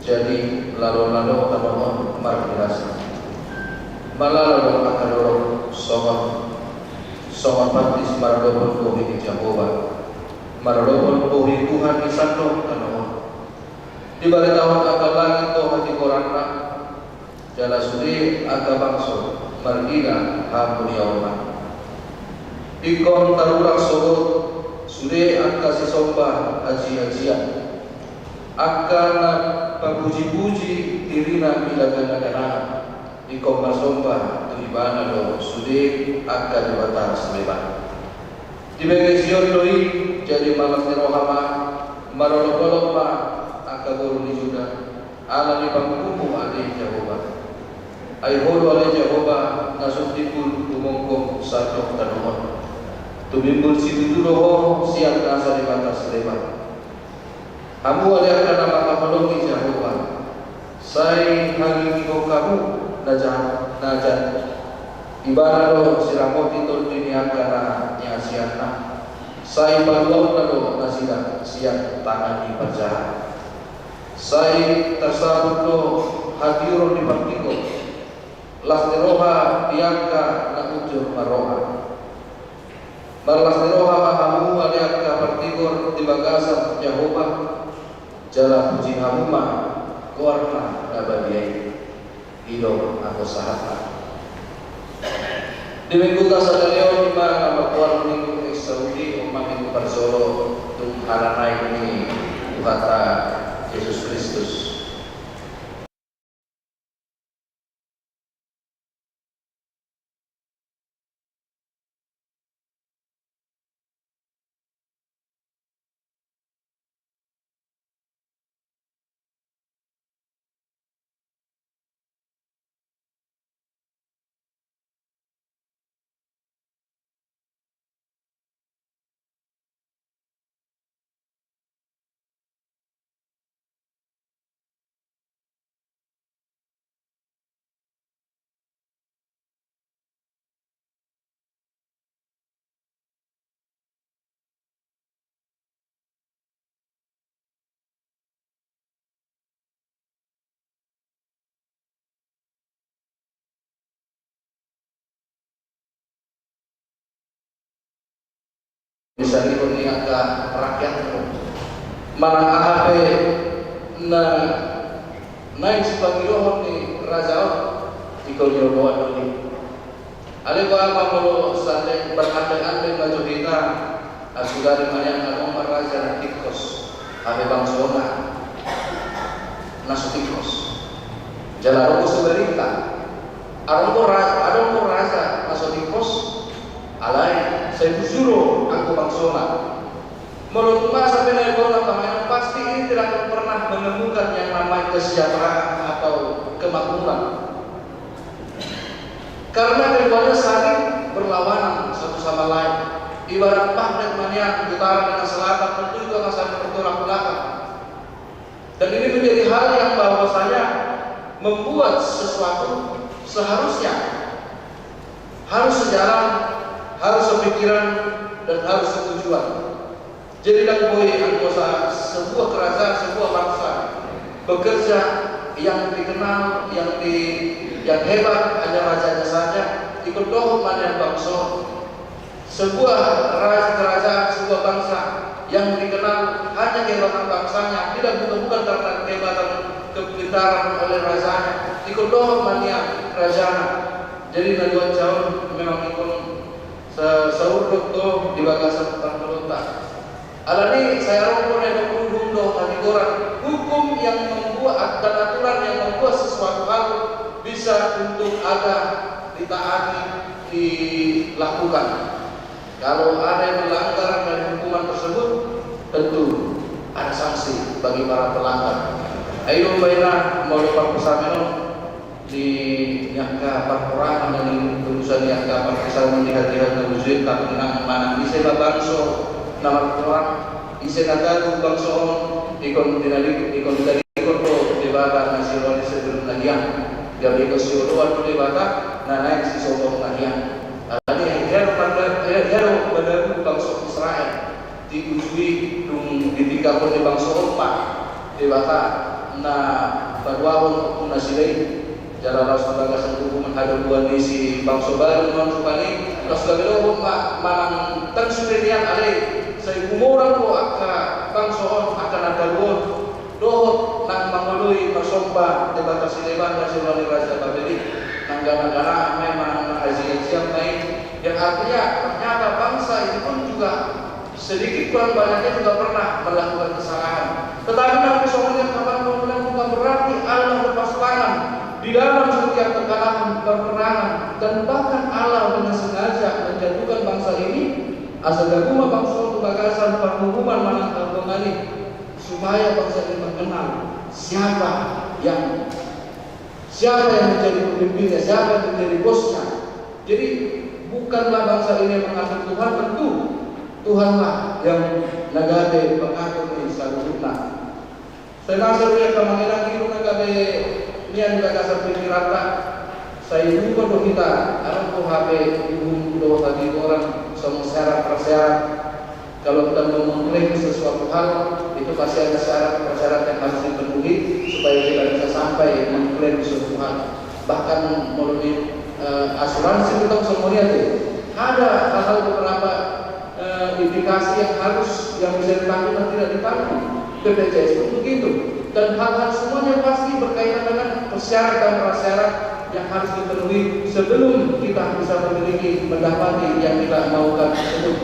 Jadi lalo-lalo kanohon marginasi. Malalalo akan dorong songon pantis maradopon kohi di Jehovah maradopon kohi Tuhan di sandok kanohon di balik tahun akan langit toh hati korana jala suri aga bangso margina hampuni Allah ikon tarurak sogot suri akka sisombah haji-hajian akan papuji-puji dirina ilagan-lagan Iko masombah tuibana lo sudik akan dibatar seleban. Di bagian Zion doi jadi malam rohama marolok ma akan guru di Juda. Ala ni pangkumu adi Jehovah. Ayhodo ale Jehovah nasuk dikul umongkom satu tanuhon. Tumimbul si tuduroho siang nasa di batas seleban. Kamu ada akan nama kapalongi Jehovah. Sai hangi kamu najan ibana lo siramot itu dunia karena nyasiana sai balon lo nasida siang tangan di perjahan sai tersabut lo hadiron di partiko las teroha diangka na ujur maroha balas teroha mahamu aliangka partikor di bagasan Jehovah jala puji hamuma keluarna nabadiai hidup aku sahabat. Di minggu kasadaleo lima nama kuar minggu Saudi umat minggu Parsolo untuk haranai ini kata Yesus Kristus. Bisa diperlihatkan rakyatmu marang ahape na naik sepangirohon ni rajaon ikol yoboan duli ale ko apa mo sate berandai-andai maju kita asudari manyan anong raja na tikos abe bangsona nasutikos jalaro ko seberita arong ko raja nasutikos alay saya busuro aku bangsona. Menurut masa penelpon kemarin pasti ini tidak akan pernah menemukan yang namanya kesejahteraan atau kemakmuran. Karena keduanya saling berlawanan satu sama lain. Ibarat magnet maniak utara dengan selatan tentu itu akan saling bertolak belakang. Dan ini menjadi hal yang bahwasanya membuat sesuatu seharusnya harus sejalan, harus sepikiran, dan harus setujuan. Jadi dan boleh anggota sebuah kerajaan, sebuah bangsa bekerja yang dikenal, yang hebat hanya rajanya saja. Ikut doh mana bangsa. Sebuah kerajaan, sebuah bangsa yang dikenal hanya kehebatan bangsanya, tidak bukan karena kehebatan kepintaran oleh rajanya. Ikut doh mana kerajaan. Jadi naluan jauh memang ikut seurut doh di bagasan pemerintah. Alani saya rongkon ada hukum doh orang hukum yang membuat dan aturan yang membuat sesuatu hal bisa untuk ada ditaati, dilakukan. Kalau ada yang melanggar dari hukuman tersebut, tentu ada sanksi bagi para pelanggar. Ayo baiklah mau lepas pesan di nyangka perperangan dan tulisan nyangka perpisahan di hati-hati wujud tak menang mana bisa bangso nama orang bisa nagaru bangso ikon dari ikon debata nasional sebelum nahian jadi keseluruhan debata naik si sombong nahian. Ini hero pada bangsa Israel diujui dung ketika pun di bangsa Eropa debata na badwawon pun nasilai jalan sebagai satu menghadap dua misi bangsa baru non supani terus kabelo manang tan sudenian ale saya umurang ko aka bangsa on akan ada luon doh nang mangului masomba debata sileban nasional raja Babeli nang gana-gana memang haji siap naik yang artinya ternyata bangsa itu pun juga sedikit kurang banyaknya juga pernah melakukan kesalahan. Tetapi nanti soalnya kapan bukan berarti Allah lepas tangan di dalam setiap kekalahan peperangan dan bahkan Allah dengan sengaja menjatuhkan bangsa ini asal gabungan bangsa untuk bagasan perhukuman mana terpengali supaya bangsa ini mengenal siapa yang menjadi pemimpinnya, siapa yang menjadi bosnya. Jadi bukanlah bangsa ini yang mengatur Tuhan, tentu Tuhanlah yang nagade mengatur ini seluruhnya. Saya masuk ke kemanginan itu nagade nian bagasan pikiran saya lupa do kita alam ko HP ibu do tadi orang semua syarat-syarat. Kalau kita mau mengklaim sesuatu hal itu pasti ada syarat-syarat yang harus dipenuhi supaya kita bisa sampai mengklaim sesuatu hal. Bahkan melalui asuransi kita semuanya ada hal-hal beberapa indikasi yang bisa ditanggung dan tidak ditanggung. BPJS pun begitu. Dan hal-hal semuanya pasti berkaitan dengan persyarat yang harus dipenuhi sebelum kita bisa mendapati yang kita maukan tersebut.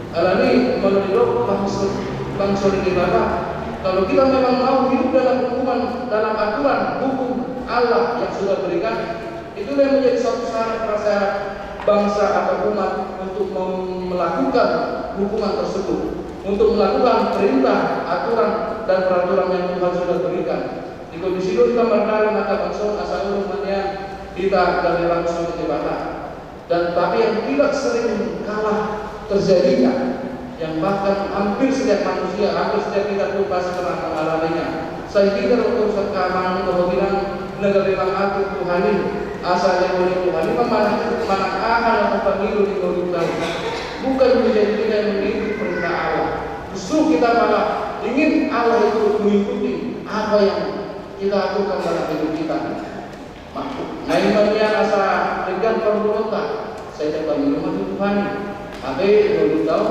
Alani menurut bangsa ini kalau kita memang mau hidup dalam hukuman, dalam aturan hukum Allah yang sudah berikan, itu yang menjadi satu syarat bangsa atau umat untuk melakukan hukuman tersebut, untuk melakukan perintah, aturan dan peraturan yang Tuhan sudah berikan. Di kondisi itu kita berdalil maka bangsa asal urutannya kita dari langsung ibadah. Dan tapi yang tidak sering kalah terjadinya, yang bahkan hampir setiap manusia, hampir setiap kita pun pasti pernah mengalaminya. Saya kira urusan keamanan kehadiran negara yang atur Tuhan ini, asalnya oleh Tuhan ini mana akal atau pemilu di Indonesia, bukan menjadi kita yang mengikuti perintah Allah. Justru kita malah ingin Allah itu mengikuti apa yang kita aturkan dalam hidup kita. Nah ini asa dengan pemerintah, saya coba minum Tuhan ini. Tapi dulu tahu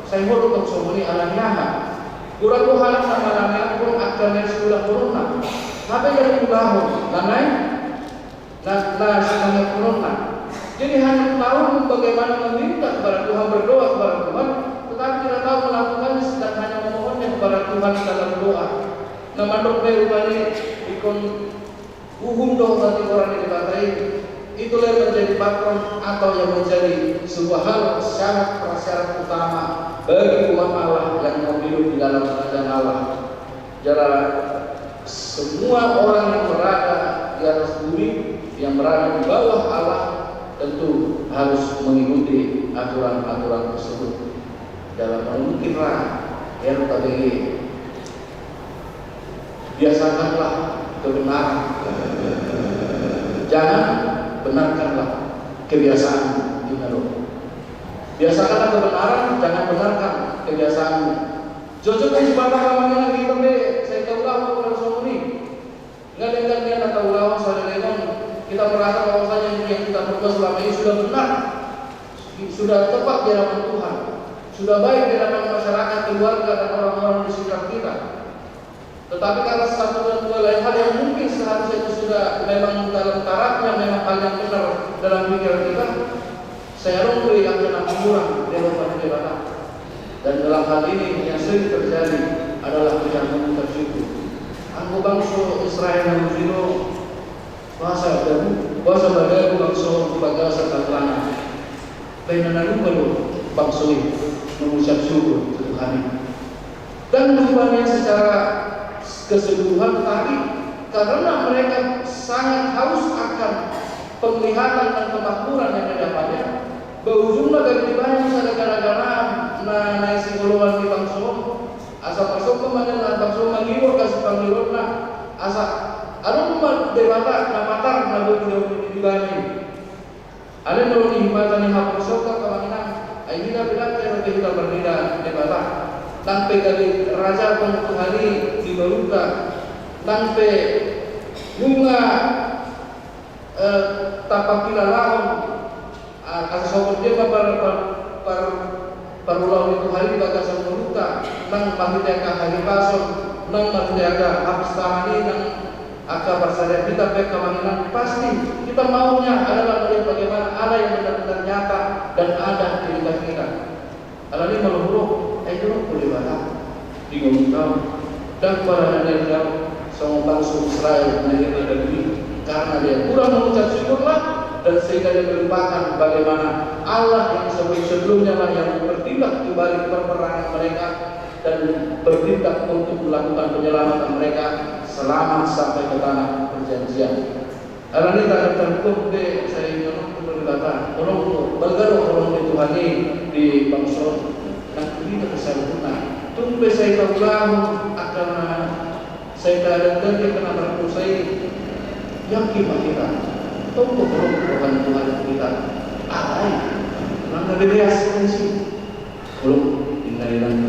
saya mau untuk somoni alamiah. Kurang halang sama alamiah pun akan sekolah corona. Tapi yang dibangun, nanai, semuanya corona. Jadi hanya tahu bagaimana meminta kepada Tuhan, berdoa kepada Tuhan, tetapi tidak tahu melakukannya sedang hanya memohonnya kepada Tuhan dalam doa. Nama doa ini ikon hukum doa tadi orang yang dibatai. Itulah yang menjadi patron atau yang menjadi sebuah hal syarat utama bagi umat Allah yang mau hidup di dalam kerajaan Allah. Jadi semua orang yang berada di atas bumi, yang berada di bawah Allah, tentu harus mengikuti aturan-aturan tersebut. Dalam memikirkan RKBG, biasakanlah kebenaran, jangan benarkanlah kebiasaan di Nero. Biasakanlah kebenaran, jangan benarkan kebiasaan. Jujur kan sebatas namanya lagi saya tahu lah kalau semua ini nggak atau lawan saudara kita merasa bahwasanya yang kita perbuat selama ini sudah benar, sudah tepat di hadapan Tuhan, sudah baik di hadapan masyarakat, keluarga dan orang-orang di sekitar kita. Tetapi karena satu dan dua lain hal yang mungkin seharusnya itu sudah memang dalam tarafnya, memang hal yang benar dalam pikiran kita, saya rungkui yang kena kurang dewan dewata. Dan dalam hal ini yang sering terjadi adalah kita mengucap syukur. Anggo bangsa Israel yang berzino bahasa bagai bangsa bagasa taklana. Bainanan kalau bangsa ini mengucap syukur Tuhan. Dan hubungannya secara keseluruhan tadi karena mereka sangat haus akan penglihatan dan kemakmuran yang didapatnya. Berujunglah dari banyak gara-gara na psikologan di bangsa asa pasok kemana bangsa mangiwo kasih panggilan na asa arung dewata na matar na begitu di bani ada nol di himatan yang hapus soka kamanginan ay kita bilang kita berbeda dewata sampai kali raja pengutuhani di Baruka sampai bunga tapakila laon asa sokot dia Parulau itu hari bagasan Baruka nang mahidaka hari pasok nang mahidaka habis tahani nang aka bersadar kita pekamanginan pasti kita maunya adalah melihat bagaimana ada yang benar-benar nyata dan ada di dekat kita. Alani maluhuruk itu boleh batak di tahu dan para dari jauh semua bangsa Israel menerima daging karena dia kurang mengucap syukurlah dan sehingga dia melupakan bagaimana Allah yang sebelumnya lah yang bertindak di balik peperangan mereka dan bertindak untuk melakukan penyelamatan mereka selamat sampai ke tanah perjanjian. Alani tak terkutuk de saya menunggu berkata tolong bergaruh tolong dituhani di bangsa dan kita kesempurnaan. Tunggu saya tahu akan saya tak ada dia kena berlaku saya yakin kita. Tunggu Tuhan kita. Alai, nang bias sih. Belum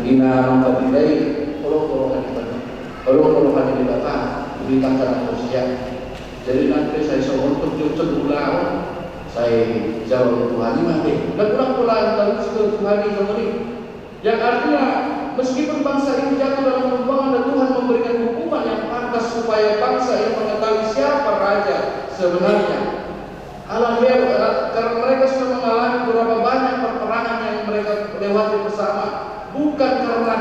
ina orang tadi kalau kan di batang ditangkap manusia. Jadi nanti saya soal untuk ulang saya jawab Tuhan mati. Dan ulang terus ke Tuhan ini. Yang artinya meskipun bangsa ini jatuh dalam hubungan dan Tuhan memberikan hukuman yang pantas supaya bangsa ini mengetahui siapa raja sebenarnya. Karena mereka sudah mengalami beberapa banyak peperangan yang mereka lewati bersama, bukan karena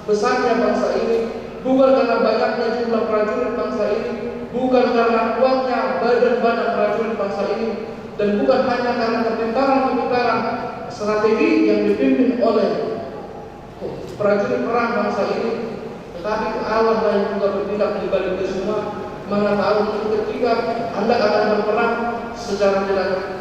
besarnya bangsa ini, bukan karena banyaknya jumlah prajurit bangsa ini, bukan karena kuatnya badan prajurit bangsa ini, dan bukan hanya karena kepintaran strategi yang dipimpin oleh prajurit perang bangsa ini, tetapi Allah yang juga bertindak di balik itu semua. Mana tahu ketika Anda akan berperang secara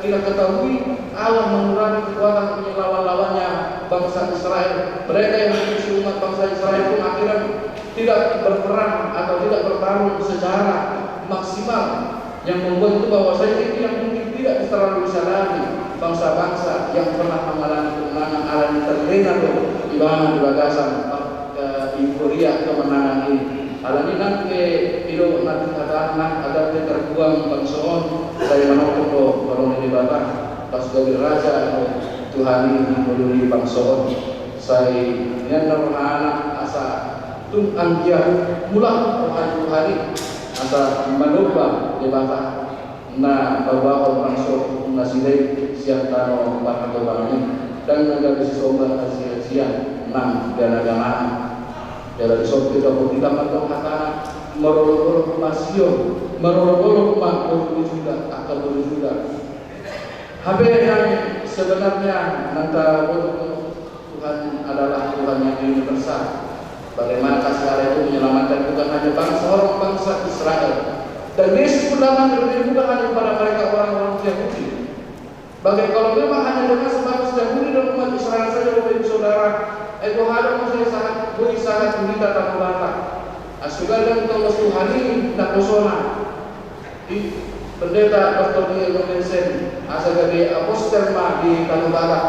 tidak ketahui Allah mengurangi kekuatan lawan-lawannya bangsa Israel. Mereka yang mengisi umat bangsa Israel pun akhirnya tidak berperang atau tidak bertarung secara maksimal yang membuat itu bahwasanya itu yang mungkin tidak terlalu disadari bangsa-bangsa yang pernah mengalami kemenangan alami terlena di mana di bagasan euforia kemenangan ini. Alami nanti itu nanti kata anak ada terbuang bangsaon dari mana pun kalau di batang pas dari raja Tuhan ini melalui bangsaon saya yang anak asa tung angkia mulah Tuhan asa menubah di batang na bawa bangsaon nasidai siang tano batang ini dan negara sisomba asia nang dana dari sopir kalau kita makan makanan merolok masio merolok makmur juga akan juga. HP yang sebenarnya nanta Tuhan adalah Tuhan yang universal. Bagaimana kasih itu menyelamatkan bukan hanya bangsa Israel dan Yesus pun datang bukan hanya kepada mereka orang-orang Yahudi. Bagaimana kalau memang hanya dengan sebatas Yahudi dan umat Israel saja Bapak Ibu Saudara. Ego hada mo sangat berita tamu bata. Asugal dan kalau Tuhan ini nak pesona. Di pendeta Dr. Neil Robinson asa gade apostel ma di tamu bata.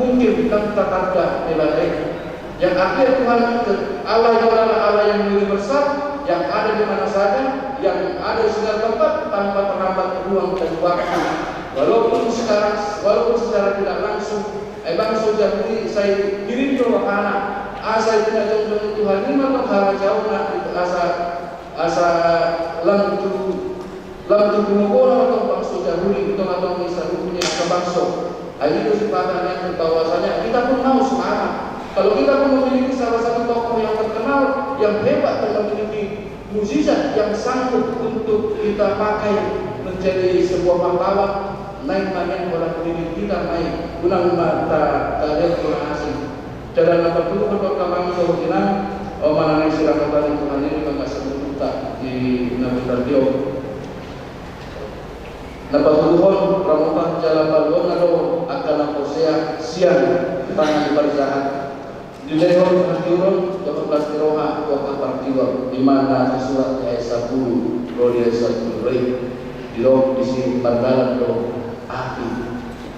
Mungkin kita tatanda nilai yang akhir Tuhan Allah adalah Allah yang universal yang ada di mana saja, yang ada di segala tempat tanpa terhambat ruang dan waktu. Walaupun secara tidak langsung, bangsa Jahudi saya kirim ke wakana, asa tidak jauh Tuhan ini maka hara jauh nak itu asa lam tu kumukona atau bangsa Jahudi itu atau misal punya bangsa. Ini kesempatan yang bahwasanya kita pun mau sekarang. Kalau kita pun memiliki salah satu tokoh yang terkenal, yang hebat dan memiliki mukjizat yang sanggup untuk kita pakai menjadi sebuah pahlawan, naik main bola diri kita naik gunang mata kalian kurang asing. Dalam apa dulu berdoa kami kemudian mana silakan tadi Tuhan ini bangga sebuta di Nabi Radio. Dapat tuhon ramutan jalan balon atau akan aku siang tangan berjahat di lehor hadiron 18 tiroha waktu partiwa di mana surat ayat 10 Gloria 1 rei di dalam isi bandalan do api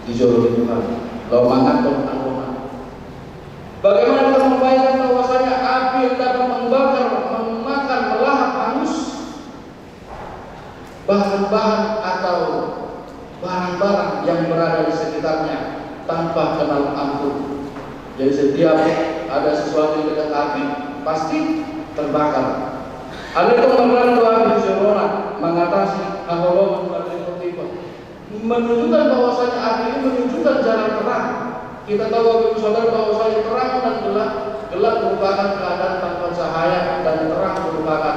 di joro Tuhan lo mangaton anggota. Bagaimana kita membayangkan bahwasanya api yang dapat membakar, memakan, melahap hangus bahan-bahan atau barang-barang yang berada di sekitarnya tanpa kenal ampun. Jadi setiap ada sesuatu yang dekat api pasti terbakar. Ada pengorbanan doa di Jorona mengatasi haholom dan tiba menunjukkan bahwasanya api ini menunjukkan jalan terang. Kita tahu Bapak Saudara bahwasanya terang dan gelap merupakan keadaan tanpa cahaya dan terang merupakan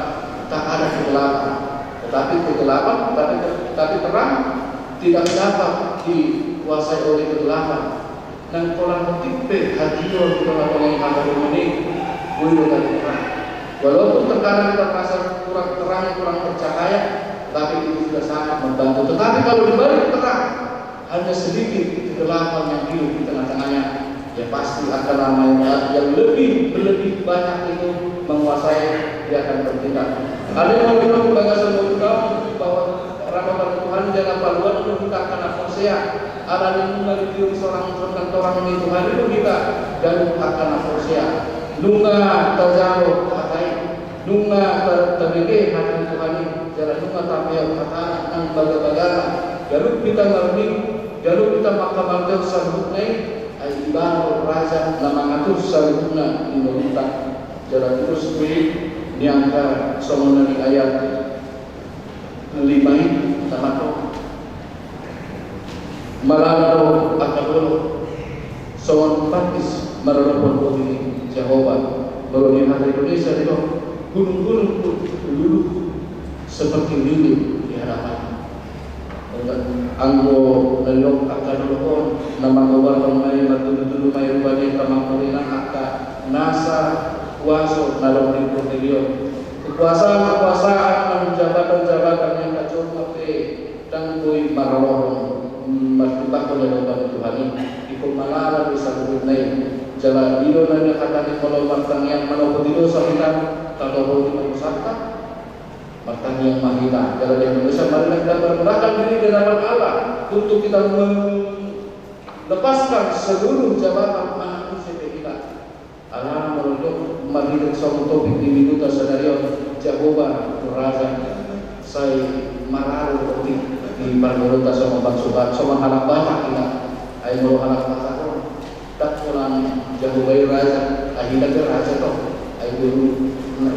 tak ada kegelapan. Tetapi kegelapan, tapi terang tidak dapat dikuasai oleh kegelapan. Dan kolam tipe hadiron kalau yang ada ini boleh dari terang. Walaupun terkadang kita merasa kurang terang, kurang bercahaya, tapi itu sudah sangat membantu. Tetapi kalau dibalik terang, hanya sedikit kegelapan yang hidup di tengah-tengahnya, ya pasti akan ramai yang lebih banyak itu menguasai, dia akan bertindak. Ada yang bilang bagasan kamu bahwa ramalan Tuhan jangan paluan untuk kita akan akosea. Ada yang mengerti seorang orang ini Tuhan itu kita dan akan akosea. Nunga terjauh katai, nunga terbege hati Tuhan ini. Jalan nunga tapi yang kata nang baga-bagana. Galup kita ngerti, galup kita makamal sabutnya. Ibarat raja nama ngatur sabutna Indonesia. Jalan terus niangka somongan di ayat 5 sama to malaro akabolo sowan patis marapon bodi Jehovah beroni hari Indonesia itu gunung-gunung luluh seperti lilin di hadapan anggo nalok akadolokon nama kawan may matulutulu may rubani tamangkulina akka nasa kuasa dalam hidup beliau. Kekuasaan dan jabatan-jabatan yang kacau mati dan kui marawon bertibak oleh Tuhan ini. Ikut malara bisa berunai jalan dia dan kata kalau martang yang mana begitu sampai kalau boleh memusaka martang yang mahita jalan yang Indonesia mari kita bergerakan diri di hadapan Allah untuk kita melepaskan seluruh jabatan manusia kita. Allah menunjuk mari suatu topik di minuta scenario Jehovah Raja saya mararu topik di Barbarota sama bangsubat sama halak banyak kita ayo mau halak banyak tak pulang Jehovah Raja akhirnya Raja toh ayo dulu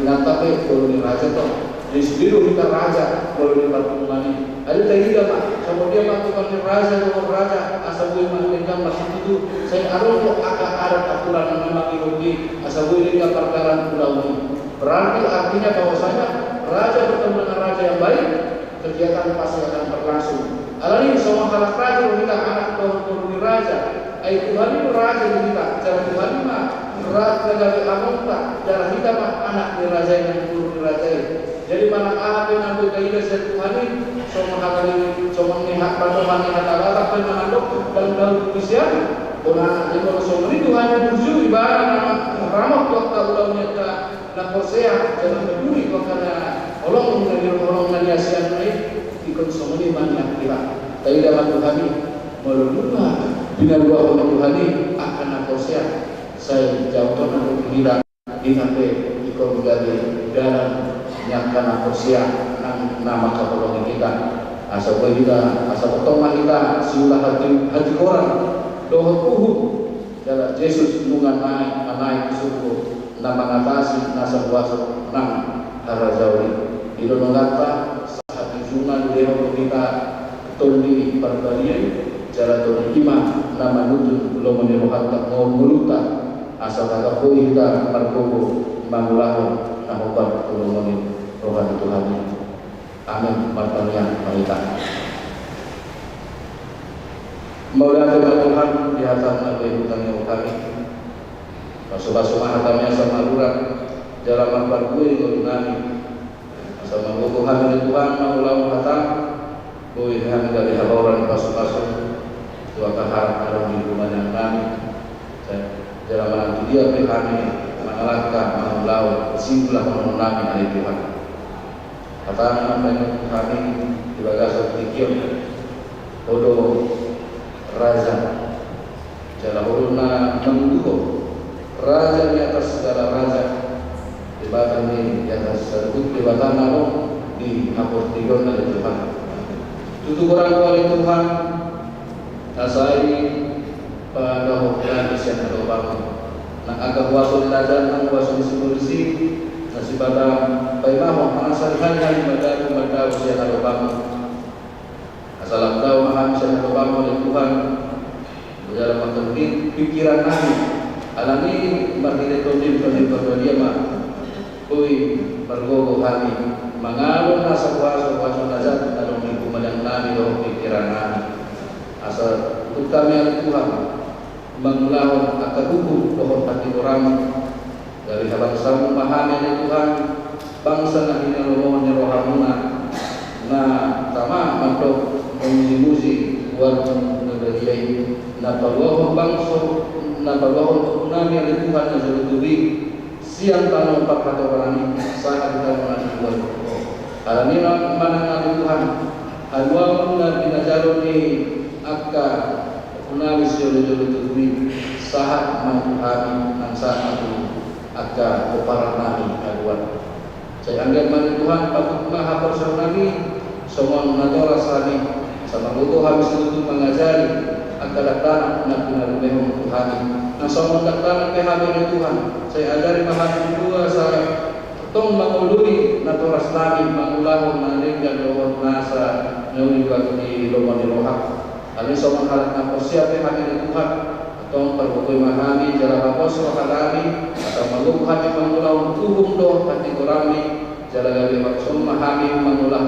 nanti dulu di Raja toh di sebiru kita Raja kalau di Barbarota ada lagi apa sama dia melakukan Raja atau Raja asal gue mengenai masih itu saya arung kok akan ada aturan yang memang diuji asal gue ini perkara pulau ini berarti artinya bahwasanya Raja bertemu dengan Raja yang baik kegiatan pasti akan berlangsung. Alani semua halak Raja kita anak turun di Raja Tuhan itu Raja kita cara Tuhan mah Raja dari Amonta cara kita mah anak di Raja yang turun di Raja jadi mana apa yang ambil kaidah dari Tuhan ini semua hal ini semua melihat pandangan yang ada tapi mengandung dan kesian orang itu semua ini Tuhan yang berjuru ibarat ramah waktu ulangnya ke nakosea jangan peduli karena orang yang asian ini ikut semua ini banyak kita tapi dalam Tuhan ini meluluh dengan dua orang Tuhan ini akan nakosea saya jauhkan aku kira di sampai ikut menjadi dalam yang karena nakosea nang nama kapolong kita asa kita asa potong kita siulah hati orang dohot uhud jala Yesus nungan naik surga nama ngatasi nasa kuasa nang harazawi ilon ngata saat sungan deho kita tondi parbalian jala tondi iman nama nutun lo menerohat tak mau meluta asa kata kita markobo mangulahon nahobar tulungonin rohan Tuhan. Amin. Martanya kita. Maulah Tuhan di atas nabi hutangnya kami. Masuk-masuk hatamnya sama lurat jalan markui ngurunani. Sama Tuhan dari Tuhan maulah hatam. Bui kami dari haluran masuk-masuk. Dua kahar dalam hubungan yang kami. Jalan menantu dia kami mengalahkan maulah simpulah mengenami hari Tuhan. Kata kami di bagas pikir bodoh raja jala horuna mengduko raja di atas segala raja di batang ini di atas sebut di batang nalo di hapus tigon dari Tuhan tutup orang oleh Tuhan asai pada hukuman isian atau bangun nak agak wasul ladan nak wasul bersih nasi badam baimah asal hanya ibadah usia narobamu asal tahu maham usia narobamu oleh Tuhan berjalan makan pikiran kami alami berdiri tundin dia mah kui bergogo kami mengalun asa kuasa nazar dalam hukuman yang kami dalam pikiran kami asal untuk kami yang Tuhan mengulahun akan hukum dohor hati orang dari bangsa memahami dari Tuhan bangsa na hinalomon ni rohamuna na tama mantok mengimusi buat negeri na pagwahon bangso na pagwahon nami dari Tuhan na jalutubi siang tanong pagkatawarani sa kita menang buat alamina manang Tuhan alwamon na binajalo ni akka unawis jalutubi sahat mangkuhami ang saat agar kepada Nabi kaduan. Saya anggap mari Tuhan patut maha persoal Nabi semua mengajar rasani sama butuh habis itu mengajari agar datang Nabi Nabi Tuhan. Nah semua datang ke hadirat Tuhan. Saya ajari maha kedua saya tong menguluri naturas Nabi mengulang naning dan lewat nasa nuli di lomani rohak. Kali semua hal yang persiapkan hadirat Tuhan. Tong perbukai mahami jalan hapos rohani atau malukuhan yang mengulang hukum doh hati kurami jalan gabi maksum mahami mengulang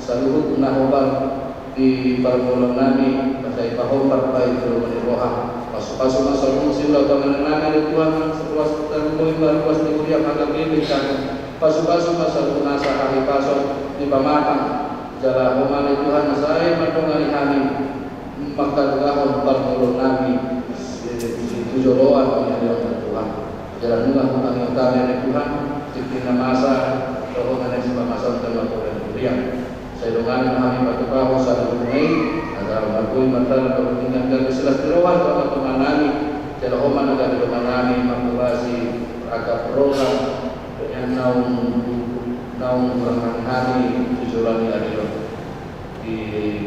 saluhut nahobar di permulaan nami pasai pahom perbai turun roha pasuk-pasuk masalah musilah tangan nami di Tuhan seluas terbukai luas di kuliah kagak bimbingkan pasuk-pasuk masalah nasa hari pasok di pamatang jalan homani Tuhan saya madongali kami maka gahon permulaan nami tujuan yang ada Tuhan jalan nungah hutang yang kami ada Tuhan ciptina masa rohongan yang sebab masa untuk melakukan kuliah saya dongan kami batu kahu saat berhubungi agar mengakui mata berhubungan dan kesilastirohan sama Tuhan kami jalan oman agar Tuhan kami makulasi agak program yang naung berangkat hari tujuan yang ada di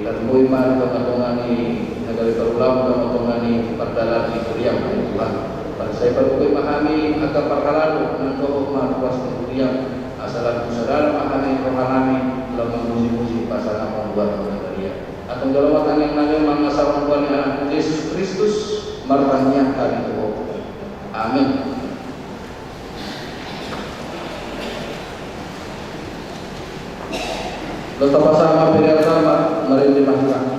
Katmui Mar Katongani negara berulang Katongani perdalan di Kuriam Tuhan. Pada saya berbuat memahami akan perkara dengan doa marwas Kuriam asalan saudara memahami rohanami dalam memuji-muji pasangan membuat negara. Atau dalam waktu yang nanya mengasal membuat anak Yesus Kristus marwahnya kali itu. Amin. Lepas bersama pilihan sama merintih masyarakat.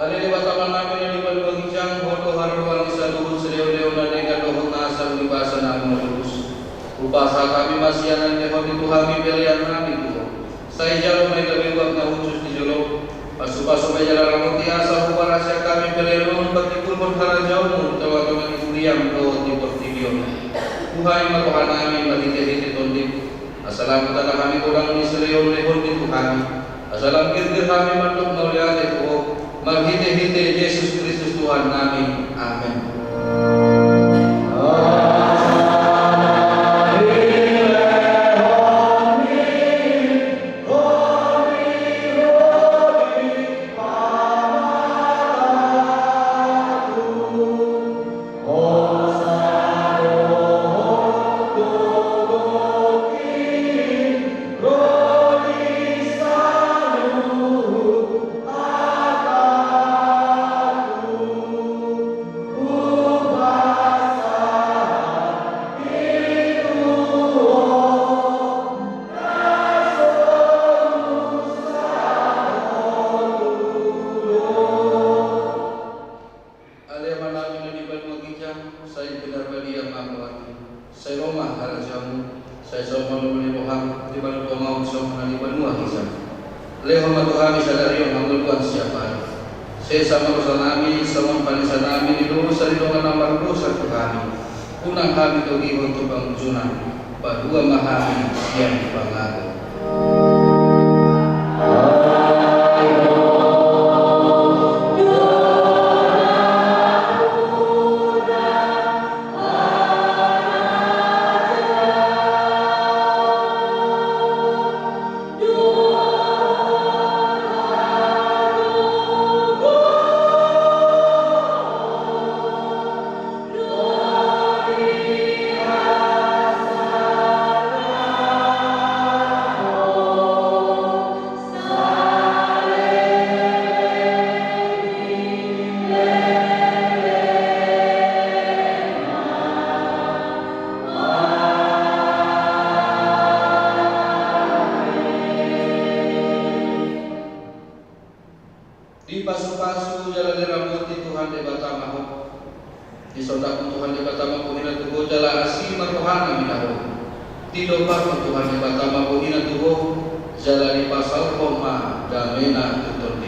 Ali di bataman namin ni Balwagijang, Hoto Haruan di Saluhut Seleo-leo na nega dohot nasang libasa namin malubos. Upasa kami masyanan ni Hoto Tuhami pilihan namin ito. Sa ijalo may gabiwag na hutus di Jolo. Pasu-pasu may jalan ramot asal hubarasya kami pilihan batikul pun harajaw mo tawa-tawa ni Uriam dohot di Portibio. Tuhan maruhan namin malite-hiti tondip. Assalamu ta'ala kami kurang ni Seleo-leo di Tuhami. Assalamu kirtir kami mantuk mauliate ko. Maghiti-hiti Yesus Kristus Tuhan namin. Amen. Unang kami tugiho to pangjunan, padua mahami yang pangako. Di pasu-pasu jalan diramuti Tuhan di batamaho. Di sodaku Tuhan di batamaho hina tuho jala asih marohana minaho. Di dopaku Tuhan di batamaho hina tuho jala di pasal koma damena tutur